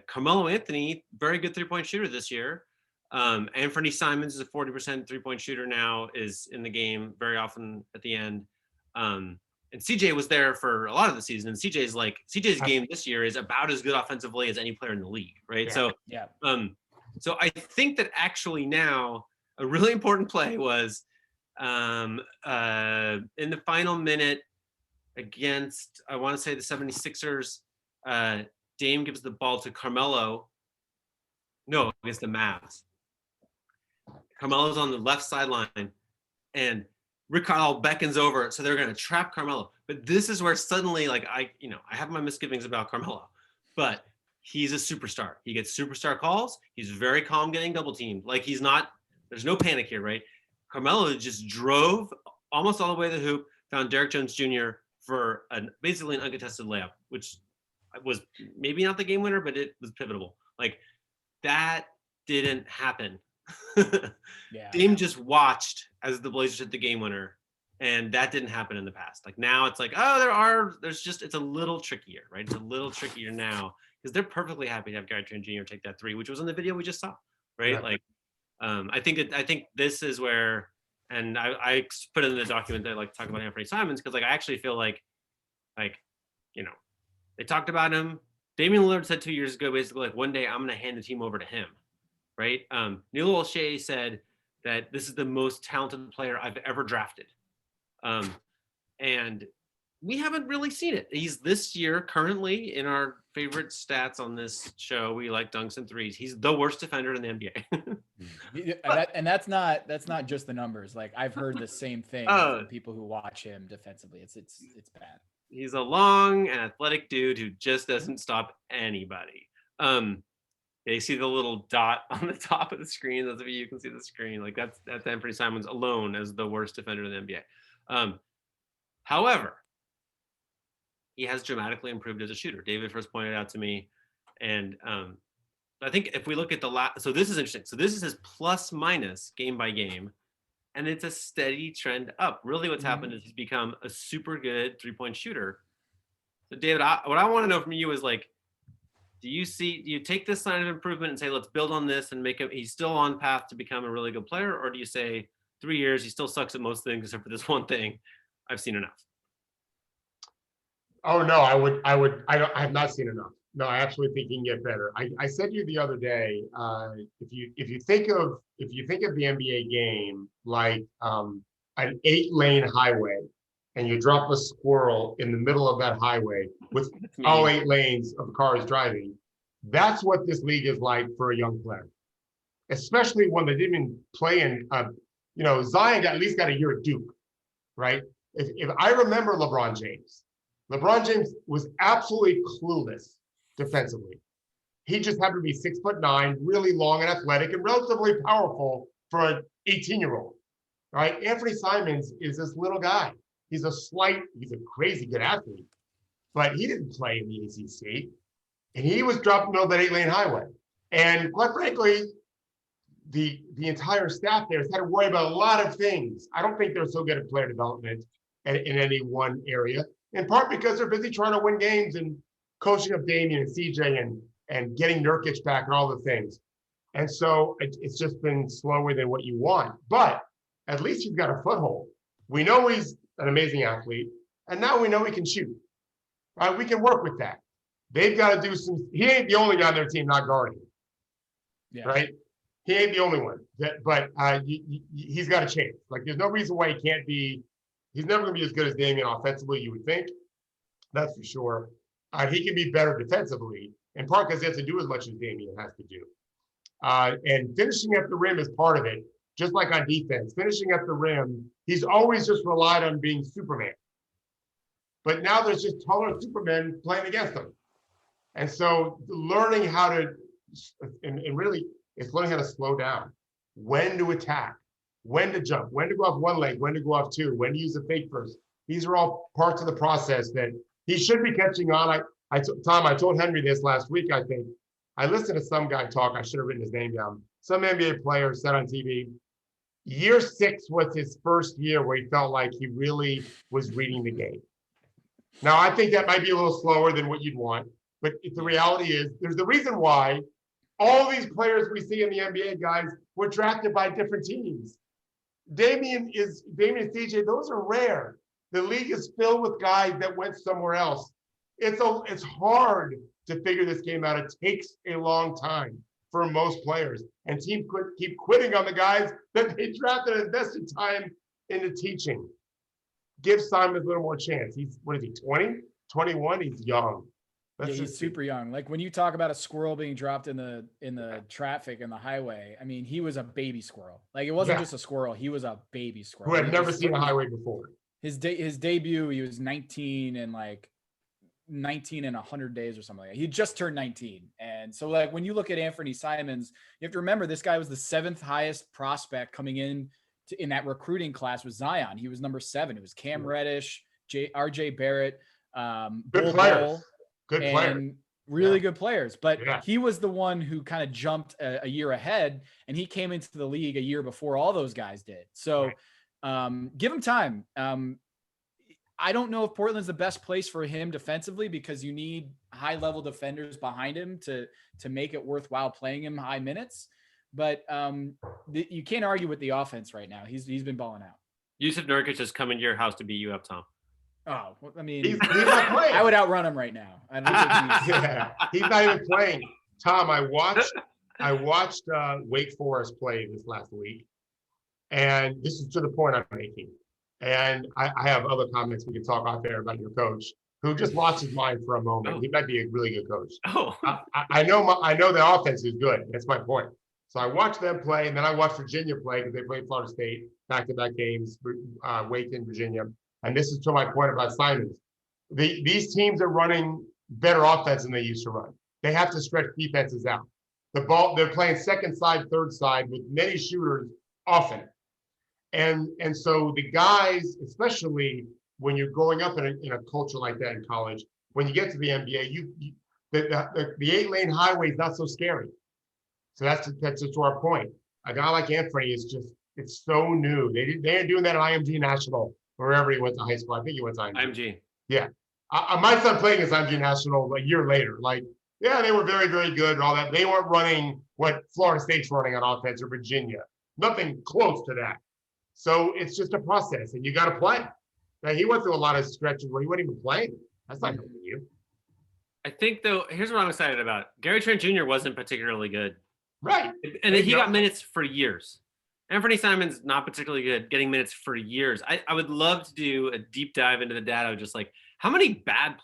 Carmelo Anthony, very good 3-point shooter this year. Anthony Simons is a 40% 3-point shooter now, is in the game very often at the end. And CJ was there for a lot of the season. And CJ's game this year is about as good offensively as any player in the league. Right. Yeah. So I think that actually now a really important play was in the final minute against, I want to say the 76ers, Dame gives the ball to Carmelo. No, against the Mavs. Carmelo's on the left sideline, and Rick Carlisle beckons over, so they're going to trap Carmelo. But this is where suddenly, like, I have my misgivings about Carmelo, but he's a superstar. He gets superstar calls. He's very calm getting double teamed. Like, there's no panic here, right? Carmelo just drove almost all the way to the hoop, found Derrick Jones Jr. for basically an uncontested layup, which was maybe not the game winner, but it was pivotal. Like, that didn't happen. Dame just watched as the Blazers hit the game winner, and that didn't happen in the past. Like, now it's like, it's a little trickier, right? It's a little trickier now because they're perfectly happy to have Gary Trent Jr. take that 3, which was in the video we just saw, right? Like, I think this is where, and I put it in the document that I like to talk about Anthony Simons, because like I actually feel like they talked about him. Damian Lillard said 2 years ago, basically, like, one day I'm going to hand the team over to him, right? Neil Olshey said that this is the most talented player I've ever drafted. And we haven't really seen it. He's this year, currently, in our favorite stats on this show, we like dunks and threes. He's the worst defender in the NBA. And that's not just the numbers. Like, I've heard the same thing from people who watch him defensively. It's bad. He's a long and athletic dude who just doesn't stop anybody. Yeah, you see the little dot on the top of the screen. Those of you can see the screen. Like that's Anthony Simons alone as the worst defender in the NBA. However, he has dramatically improved as a shooter. David first pointed out to me, and I think if we look at the last, so this is interesting. So this is his plus minus game by game, and it's a steady trend up. Really, what's happened is he's become a super good 3-point shooter. So David, what I want to know from you is like, do you take this sign of improvement and say, let's build on this and make him, he's still on path to become a really good player? Or do you say 3 years, he still sucks at most things except for this one thing? I've seen enough. Oh no, I have not seen enough. No, I absolutely think he can get better. I said to you the other day, if you think of the NBA game like an 8-lane highway, and you drop a squirrel in the middle of that highway with all 8 lanes of cars driving, that's what this league is like for a young player, especially when they didn't even play in. Zion at least got a year at Duke, right? If I remember LeBron James was absolutely clueless defensively. He just happened to be 6'9", really long and athletic and relatively powerful for an 18-year-old, right? Anthony Simons is this little guy. He's a crazy good athlete, but he didn't play in the ACC, and he was dropped in the middle of that 8-lane highway. And quite frankly, the entire staff there has had to worry about a lot of things. I don't think they're so good at player development in any one area, in part because they're busy trying to win games and coaching up Damian and CJ and getting Nurkic back and all the things. And so it's just been slower than what you want, but at least he's got a foothold. We know he's an amazing athlete, and now we know he can shoot. Right? We can work with that. They've got to do he ain't the only guy on their team not guarding. Yeah. Right? He ain't the only one. But he's got a chance. Like, there's no reason why he can't be. He's never going to be as good as Damian offensively, you would think. That's for sure. He can be better defensively, in part because he has to do as much as Damian has to do. And finishing at the rim is part of it. Just like on defense, finishing at the rim, he's always just relied on being Superman. But now there's just taller Supermen playing against him. And so learning how to, and really, it's learning how to slow down, when to attack, when to jump, when to go off one leg, when to go off two, when to use the fake first. These are all parts of the process that he should be catching on. Tom, I told Henry this last week, I think. I listened to some guy talk, I should have written his name down. Some NBA player said on TV, year 6 was his first year where he felt like he really was reading the game. Now, I think that might be a little slower than what you'd want, but the reality is there's the reason why all these players we see in the NBA, guys, were drafted by different teams. Damian and CJ, those are rare. The league is filled with guys that went somewhere else. It's hard to figure this game out. It takes a long time for most players, and teams keep quitting on the guys that they drafted and invested time into teaching. Give Simon a little more chance. What is he, 20, 21? He's young. He's super young. Like when you talk about a squirrel being dropped in the traffic in the highway, I mean, he was a baby squirrel. Like it wasn't just a squirrel. He was a baby squirrel. Who had never seen a highway before. His debut, he was 19 and 100 days or something like that. He just turned 19. And so like when you look at Anthony Simons, you have to remember this guy was the 7th highest prospect coming in that recruiting class with Zion. He was number 7. It was Cam Reddish, RJ Barrett, good players. Good players. Really good players. But he was the one who kind of jumped a year ahead, and he came into the league a year before all those guys did. So give him time. I don't know if Portland's the best place for him defensively because you need high-level defenders behind him to make it worthwhile playing him high minutes. But you can't argue with the offense right now. He's been balling out. Yusuf Nurkic has come into your house to beat you up, Tom. Oh, well, I mean, he's not playing. I would outrun him right now. I don't think he's not even playing. Tom, I watched Wake Forest play this last week, and this is to the point I'm making. And I have other comments we can talk out there about your coach, who just lost his mind for a moment. He might be a really good coach. I know the offense is good. That's my point. So I watched them play, and then I watched Virginia play because they played Florida State back-to-back games, Wake and Virginia. And this is to my point about Simons. These teams are running better offense than they used to run. They have to stretch defenses out. the ball, they're playing second side, third side with many shooters often. And so the guys, especially when you're growing up in a culture like that in college, when you get to the NBA, the 8-lane highway is not so scary. So that's just to our point. A guy like Anthony is just, it's so new. They ain't doing that at IMG National, wherever he went to high school. I think he went to IMG. Yeah. My son playing against IMG National a year later. Like, yeah, they were very, very good and all that. They weren't running what Florida State's running on offense or Virginia. Nothing close to that. So it's just a process, and you got to play. Now, he went through a lot of stretches where he wasn't even playing. That's not good for you. I think, though, here's what I'm excited about. Gary Trent Jr. wasn't particularly good. Right. And he got minutes for years. Anthony Simons, not particularly good, getting minutes for years. I would love to do a deep dive into the data of just like how many bad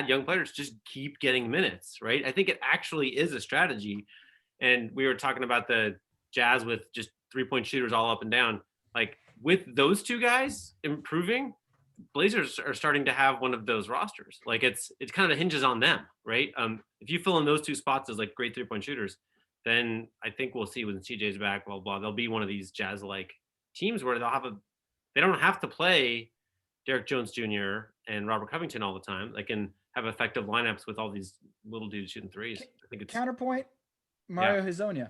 young players just keep getting minutes, right? I think it actually is a strategy. And we were talking about the Jazz with just 3-point shooters all up and down. Like with those two guys improving, Blazers are starting to have one of those rosters. Like it's kind of hinges on them, right? If you fill in those two spots as like great 3-point shooters, then I think we'll see when CJ's back, blah, blah, they'll be one of these Jazz-like teams where they don't have to play Derek Jones Jr. and Robert Covington all the time. They can have effective lineups with all these little dudes shooting threes. I think it's counterpoint. Mario Hezonja.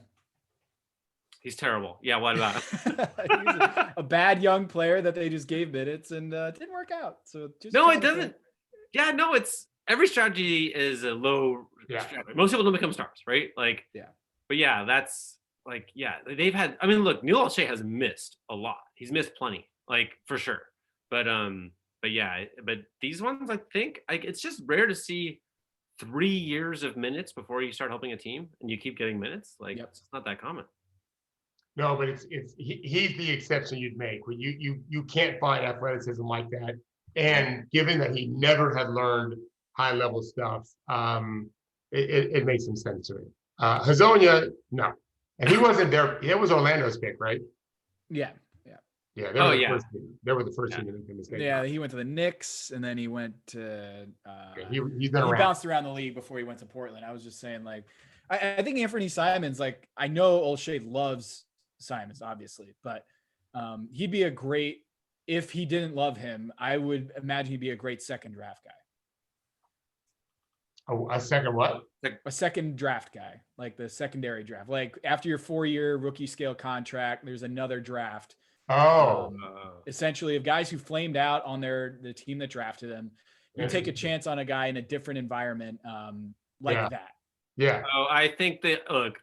He's terrible. Yeah, what about him? He's a bad young player that they just gave minutes and it didn't work out. So just no, it doesn't. Yeah, no, it's every strategy is a low strategy. Most people don't become stars, right? Like, but yeah, that's like, they've had, I mean, look, Neil Olshey has missed a lot. He's missed plenty, like for sure. But these ones, I think it's just rare to see 3 years of minutes before you start helping a team and you keep getting minutes. Like it's not that common. No, but he's the exception you'd make. When you can't find athleticism like that, and given that he never had learned high level stuff, it makes some sense to me. Hezonja, no, and he wasn't there. It was Orlando's pick, right? Yeah. They were the first team to make the mistake. Yeah, he went to the Knicks, and then he went to. He bounced around the league before he went to Portland. I was just saying, like, I think Anthony Simons, like, I know Olshey loves Simons, obviously, but he'd be a great. If he didn't love him, I would imagine he'd be a great second draft guy. A second what? A second draft guy, like the secondary draft. Like after your 4-year rookie scale contract, there's another draft. Essentially of guys who flamed out on the team that drafted them. You take a chance on a guy in a different environment that. Yeah. Oh, I think that look,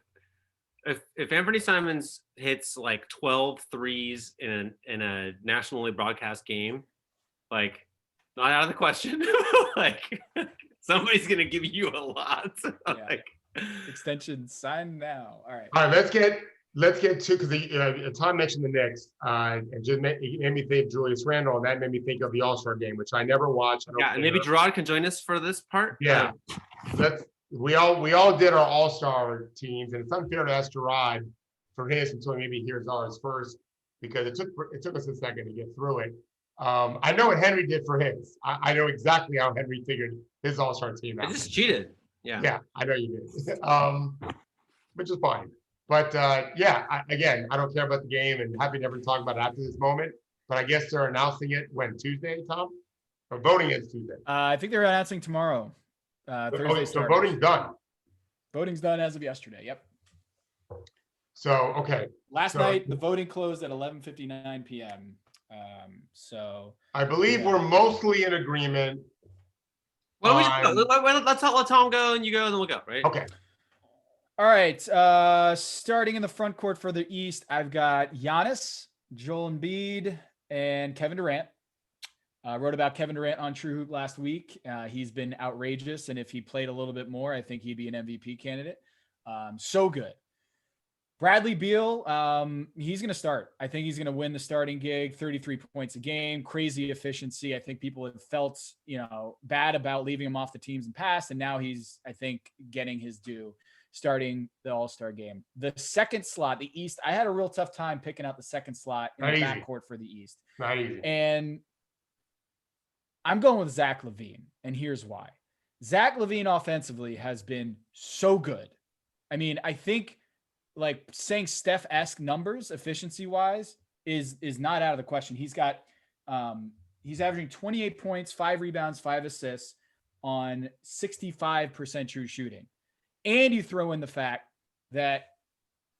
if Anthony Simons hits like 12 threes in a nationally broadcast game, like not out of the question. Like somebody's gonna give you a lot. Like extension signed now. All right. Let's get to, because Tom mentioned the Knicks, and just made me think of Julius Randle, and that made me think of the All-Star game, which I never watched. And maybe Gerard can join us for this part. Yeah, we all did our All-Star teams, and it's unfair to ask Gerard for his until maybe he hears ours first, because it took us a second to get through it. I know what Henry did for his. I know exactly how Henry figured his All-Star team out. I just cheated. Yeah, I know you did, which is fine. But I don't care about the game and happy never to talk about it after this moment. But I guess they're announcing it when, Tuesday, Tom? Or voting is Tuesday? I think they're announcing tomorrow. Thursday. So voting's done. Voting's done as of yesterday. Yep. So okay. Last night the voting closed at 11:59 p.m. So I believe we're mostly in agreement. Well, let's let Tom go and you go, and then we'll go. Right? Okay. All right, starting in the front court for the East, I've got Giannis, Joel Embiid, and Kevin Durant. Wrote about Kevin Durant on True Hoop last week. He's been outrageous, and if he played a little bit more, I think he'd be an MVP candidate. So good. Bradley Beal, he's going to start. I think he's going to win the starting gig, 33 points a game, crazy efficiency. I think people have felt, bad about leaving him off the teams in past, and now he's, I think, getting his due. Starting the All-Star game. The second slot, the East, I had a real tough time picking out the second slot in the backcourt for the East. Not easy. And I'm going with Zach Levine, and here's why. Zach Levine offensively has been so good. I mean, I think like saying Steph-esque numbers efficiency-wise is not out of the question. He's got he's averaging 28 points, 5 rebounds, 5 assists on 65% true shooting. And you throw in the fact that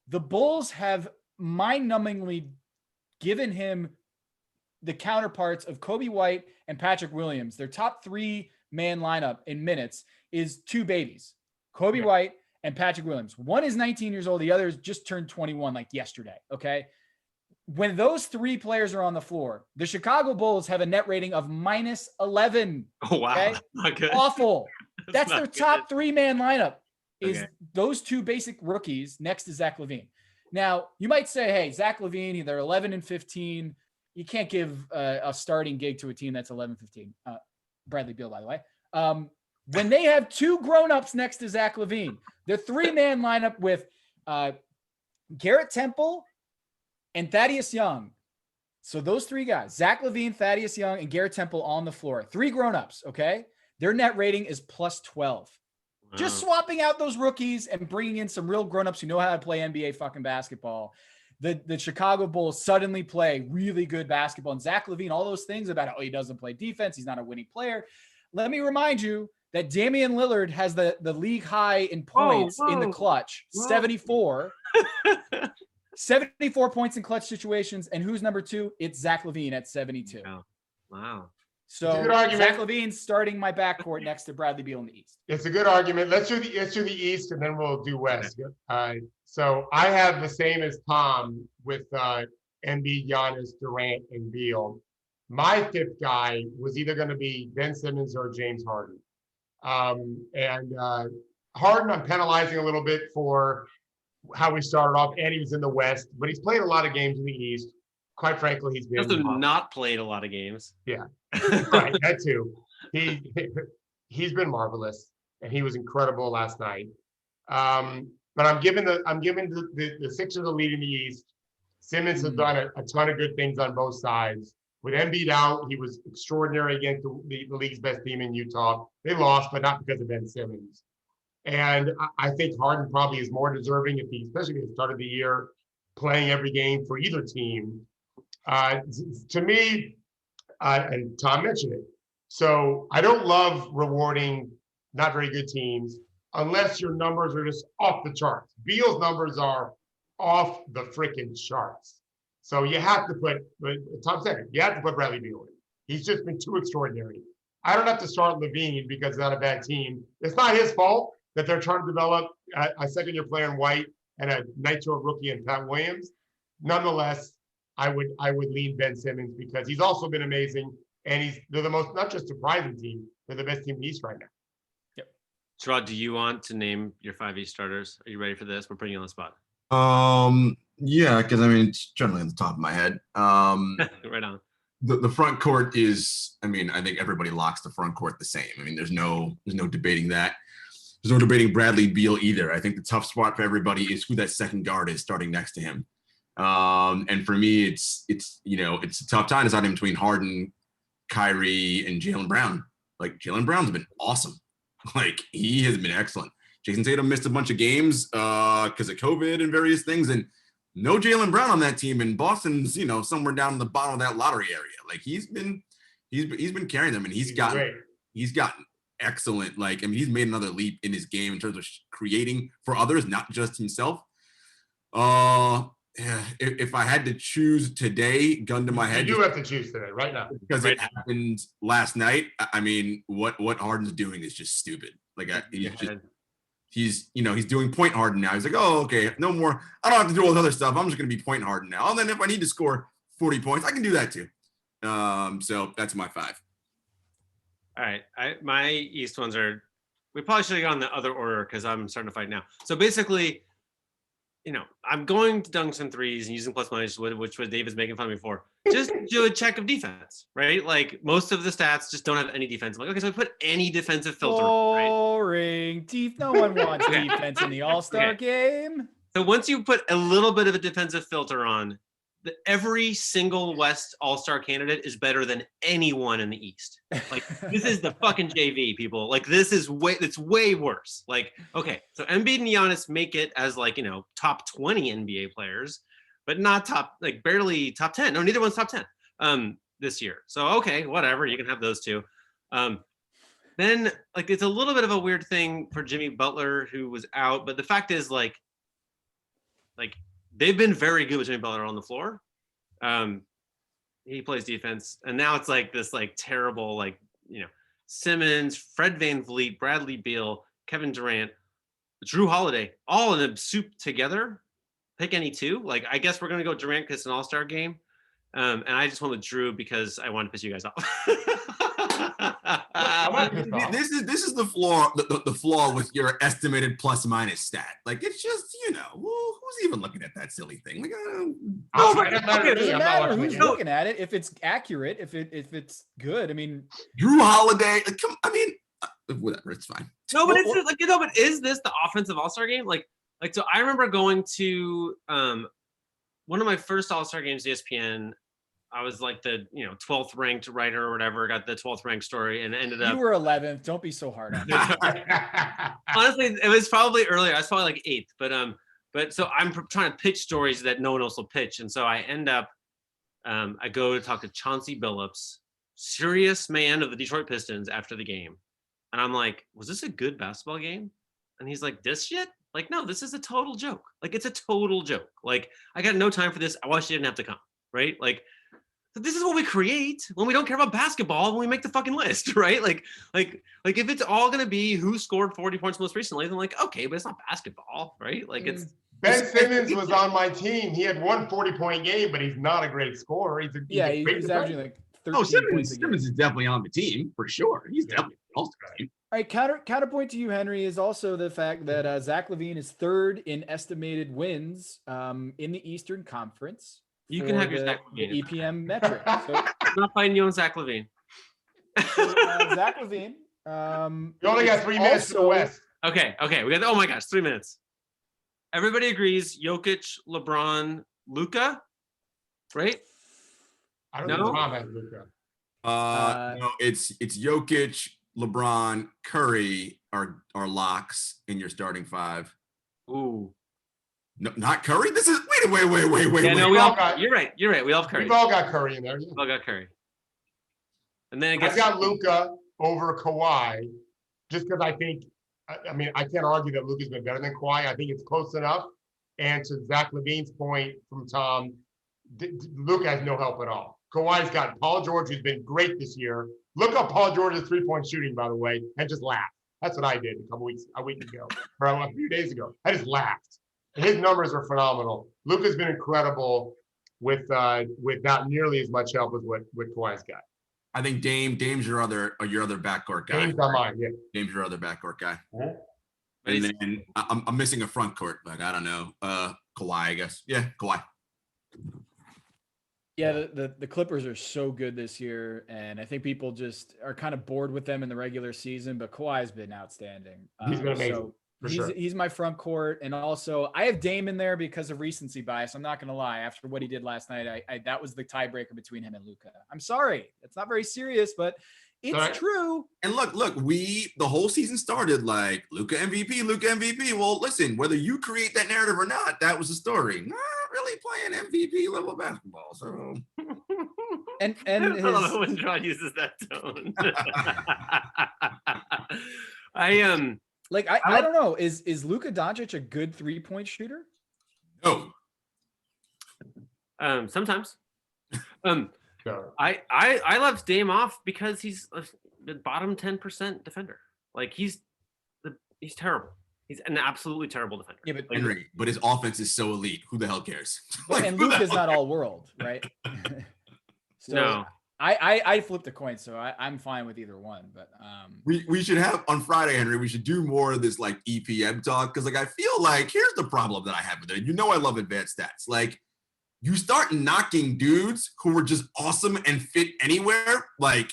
the Bulls have mind-numbingly given him the counterparts of Kobe White and Patrick Williams. Their top 3-man lineup in minutes is 2 babies, Kobe White and Patrick Williams. One is 19 years old. The other is just turned 21 like yesterday. Okay. When those 3 players are on the floor, the Chicago Bulls have a net rating of -11. Oh, wow. Okay? Not good. Awful. That's their not top 3-man lineup is Okay. those 2 basic rookies next to Zach LaVine. Now, you might say, hey, Zach LaVine, they're 11 and 15. You can't give a starting gig to a team that's 11-15. Bradley Beal, by the way. When they have 2 grown-ups next to Zach LaVine, their 3-man lineup with Garrett Temple and Thaddeus Young. So those 3 guys, Zach LaVine, Thaddeus Young, and Garrett Temple on the floor. 3 grown-ups, okay? Their net rating is +12. Wow. Just swapping out those rookies and bringing in some real grown-ups who know how to play NBA fucking basketball. The Chicago Bulls suddenly play really good basketball. And Zach LaVine, all those things about, he doesn't play defense, he's not a winning player. Let me remind you that Damian Lillard has the league high in points in the clutch, 74. 74 points in clutch situations. And who's number 2? It's Zach LaVine at 72. Wow. So Zach LaVine's starting my backcourt next to Bradley Beal in the East. It's a good argument. Let's do the East, and then we'll do West. So I have the same as Tom with Embiid, Giannis, Durant, and Beal. My 5th guy was either going to be Ben Simmons or James Harden. Harden, I'm penalizing a little bit for how we started off, and he was in the West, but he's played a lot of games in the East. Quite frankly, he's been also not played a lot of games. Yeah, right. That too. He's been marvelous, and he was incredible last night. But I'm giving the Sixers the lead in the East. Simmons has done a ton of good things on both sides. With Embiid out, he was extraordinary against the league's best team in Utah. They lost, but not because of Ben Simmons. And I think Harden probably is more deserving especially at the start of the year, playing every game for either team. To me, and Tom mentioned it, so I don't love rewarding not very good teams unless your numbers are just off the charts. Beal's numbers are off the freaking charts. So you have to put, Tom said it, you have to put Bradley Beal in. He's just been too extraordinary. I don't have to start Levine because it's not a bad team. It's not his fault that they're trying to develop a second-year player in White and a nitro rookie in Pat Williams. Nonetheless, I would lean Ben Simmons because he's also been amazing, and they're the most, not just surprising team, they're the best team in the East right now. Yep. Sherrod, do you want to name your 5 East starters? Are you ready for this? We're putting you on the spot. Yeah, because I mean it's generally on the top of my head. Right on. The front court is, I mean, I think everybody locks the front court the same. I mean, there's no debating that. There's no debating Bradley Beal either. I think the tough spot for everybody is who that second guard is starting next to him. And for me, it's a tough time deciding between Harden, Kyrie, and Jaylen Brown. Like Jaylen Brown's been awesome. Like he has been excellent. Jason Tatum missed a bunch of games because of COVID and various things, and no Jaylen Brown on that team. And Boston's, somewhere down in the bottom of that lottery area. Like he's been carrying them, and he's gotten excellent. Like, I mean, he's made another leap in his game in terms of creating for others, not just himself. If I had to choose today, gun to my head, you do have to choose today, right now, because it happened last night. I mean, what Harden's doing is just stupid. Like he's doing point Harden now. He's like, oh, okay, no more. I don't have to do all this other stuff. I'm just going to be point Harden now. And then if I need to score 40 points, I can do that too. So that's my 5. All right. My East ones are, we probably should have gone the other order because I'm starting to fight now. So basically, I'm going to dunk some threes and using plus minus, which was David's making fun of me for. Just do a check of defense, right? Like most of the stats just don't have any defense. I'm like, okay, so we put any defensive filter. Boring. Right? No one wants defense in the All-Star game. So once you put a little bit of a defensive filter on, every single West All-Star candidate is better than anyone in the East. Like this is the fucking JV, people. Like it's way worse. Like, okay, so Embiid and Giannis make it as like, top 20 NBA players, but not barely top 10. No, neither one's top 10 this year. So, okay, whatever, you can have those two. Then like, it's a little bit of a weird thing for Jimmy Butler, who was out, but the fact is like they've been very good with Jimmy Butler on the floor. He plays defense, and now it's like this like terrible Simmons, Fred VanVleet, Bradley Beal, Kevin Durant, Drew Holiday, all in a soup together. Pick any two. Like I guess we're gonna go Durant because it's an All-Star game, and I just went with Drew because I wanted to piss you guys off. This is the flaw. The flaw with your estimated plus minus stat. Like it's just who's even looking at that silly thing? Like, it doesn't matter who's looking at it. If it's accurate, if it's good. I mean, Drew Holiday. Whatever. It's fine. No, but it's like but is this the offensive All-Star game? Like so. I remember going to one of my first All-Star games, ESPN. I was like the 12th ranked writer or whatever, got the 12th ranked story, and ended up. You were 11th. Don't be so hard on me. Honestly, it was probably earlier. I was probably like 8th, but so I'm trying to pitch stories that no one else will pitch, and so I end up, I go to talk to Chauncey Billups, serious man of the Detroit Pistons, after the game, and I'm like, was this a good basketball game? And he's like, this shit? Like, no, this is a total joke. Like, it's a total joke. Like, I got no time for this. I wish you didn't have to come, right? Like. So this is what we create when we don't care about basketball, when we make the fucking list, right? Like if it's all going to be who scored 40 points most recently, then like, okay, but it's not basketball, right? Like it's. Ben Simmons was on my team. He had one 40-point game, but he's not a great scorer. He's averaging like 13 points a game. Simmons is definitely on the team for sure. He's definitely also team. All right, counterpoint to you, Henry, is also the fact that Zach Levine is third in estimated wins in the Eastern Conference. You can have your Zach Levine. The EPM metric. So, I'm not fighting you on Zach Levine. Zach Levine. You only got 3 minutes to the West. Okay. We got. Oh my gosh, 3 minutes. Everybody agrees. Jokic, LeBron, Luka, right? I don't know if Tom has Luka. No, it's Jokic, LeBron, Curry are locks in your starting five. Ooh. No, not Curry. This is wait. Yeah, no, you're right. We all have Curry. We've all got Curry in there. We all got Curry. And then I I've got Luka over Kawhi, just because I think. I mean, I can't argue that Luka's been better than Kawhi. I think it's close enough. And to Zach Levine's point from Tom, Luka has no help at all. Kawhi's got Paul George, who's been great this year. Look up Paul George's 3-point shooting, by the way, and just laugh. That's what I did a week ago, or a few days ago. I just laughed. His numbers are phenomenal. Luka's been incredible with not nearly as much help as what Kawhi's got. I think Dame's your other backcourt guy. Dame's not mine, yeah. Dame's your other backcourt guy. Mm-hmm. And then I'm missing a front court, but I don't know. Kawhi, I guess. Yeah, Kawhi. Yeah, the Clippers are so good this year, and I think people just are kind of bored with them in the regular season, but Kawhi's been outstanding. He's been amazing. So he's my front court, and also I have Dame in there because of recency bias. I'm not going to lie. After what he did last night, I that was the tiebreaker between him and Luka. I'm sorry. It's not very serious, but it's true. And look, the whole season started like Luka MVP. Well, listen, whether you create that narrative or not, that was the story. Not really playing MVP level basketball. So and I love it when John uses that tone. I don't know. Is Luka Doncic a good 3-point shooter? No. Sometimes. I left Dame off because he's the bottom 10% defender. Like he's terrible. He's an absolutely terrible defender. Yeah, but Henry, but his offense is so elite. Who the hell cares? And Luka's not all world, right? So no. I flipped a coin, so I'm fine with either one. But we should have on Friday, Henry. We should do more of this like EPM talk because like I feel like here's the problem that I have with it. I love advanced stats. Like you start knocking dudes who were just awesome and fit anywhere, like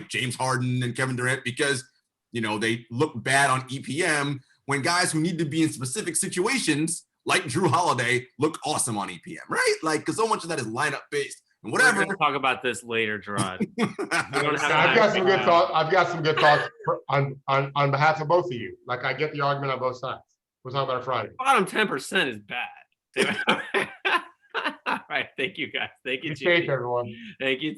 James Harden and Kevin Durant, because they look bad on EPM when guys who need to be in specific situations like Drew Holiday, look awesome on EPM, right? Like, because so much of that is lineup based and whatever. We're gonna talk about this later, Gerard. I've got some good thoughts. I've got some good thoughts on behalf of both of you. Like, I get the argument on both sides. We'll talk about it Friday. Bottom 10% is bad. All right, thank you guys. Thank you, Be safe, Jimmy. everyone. Thank you.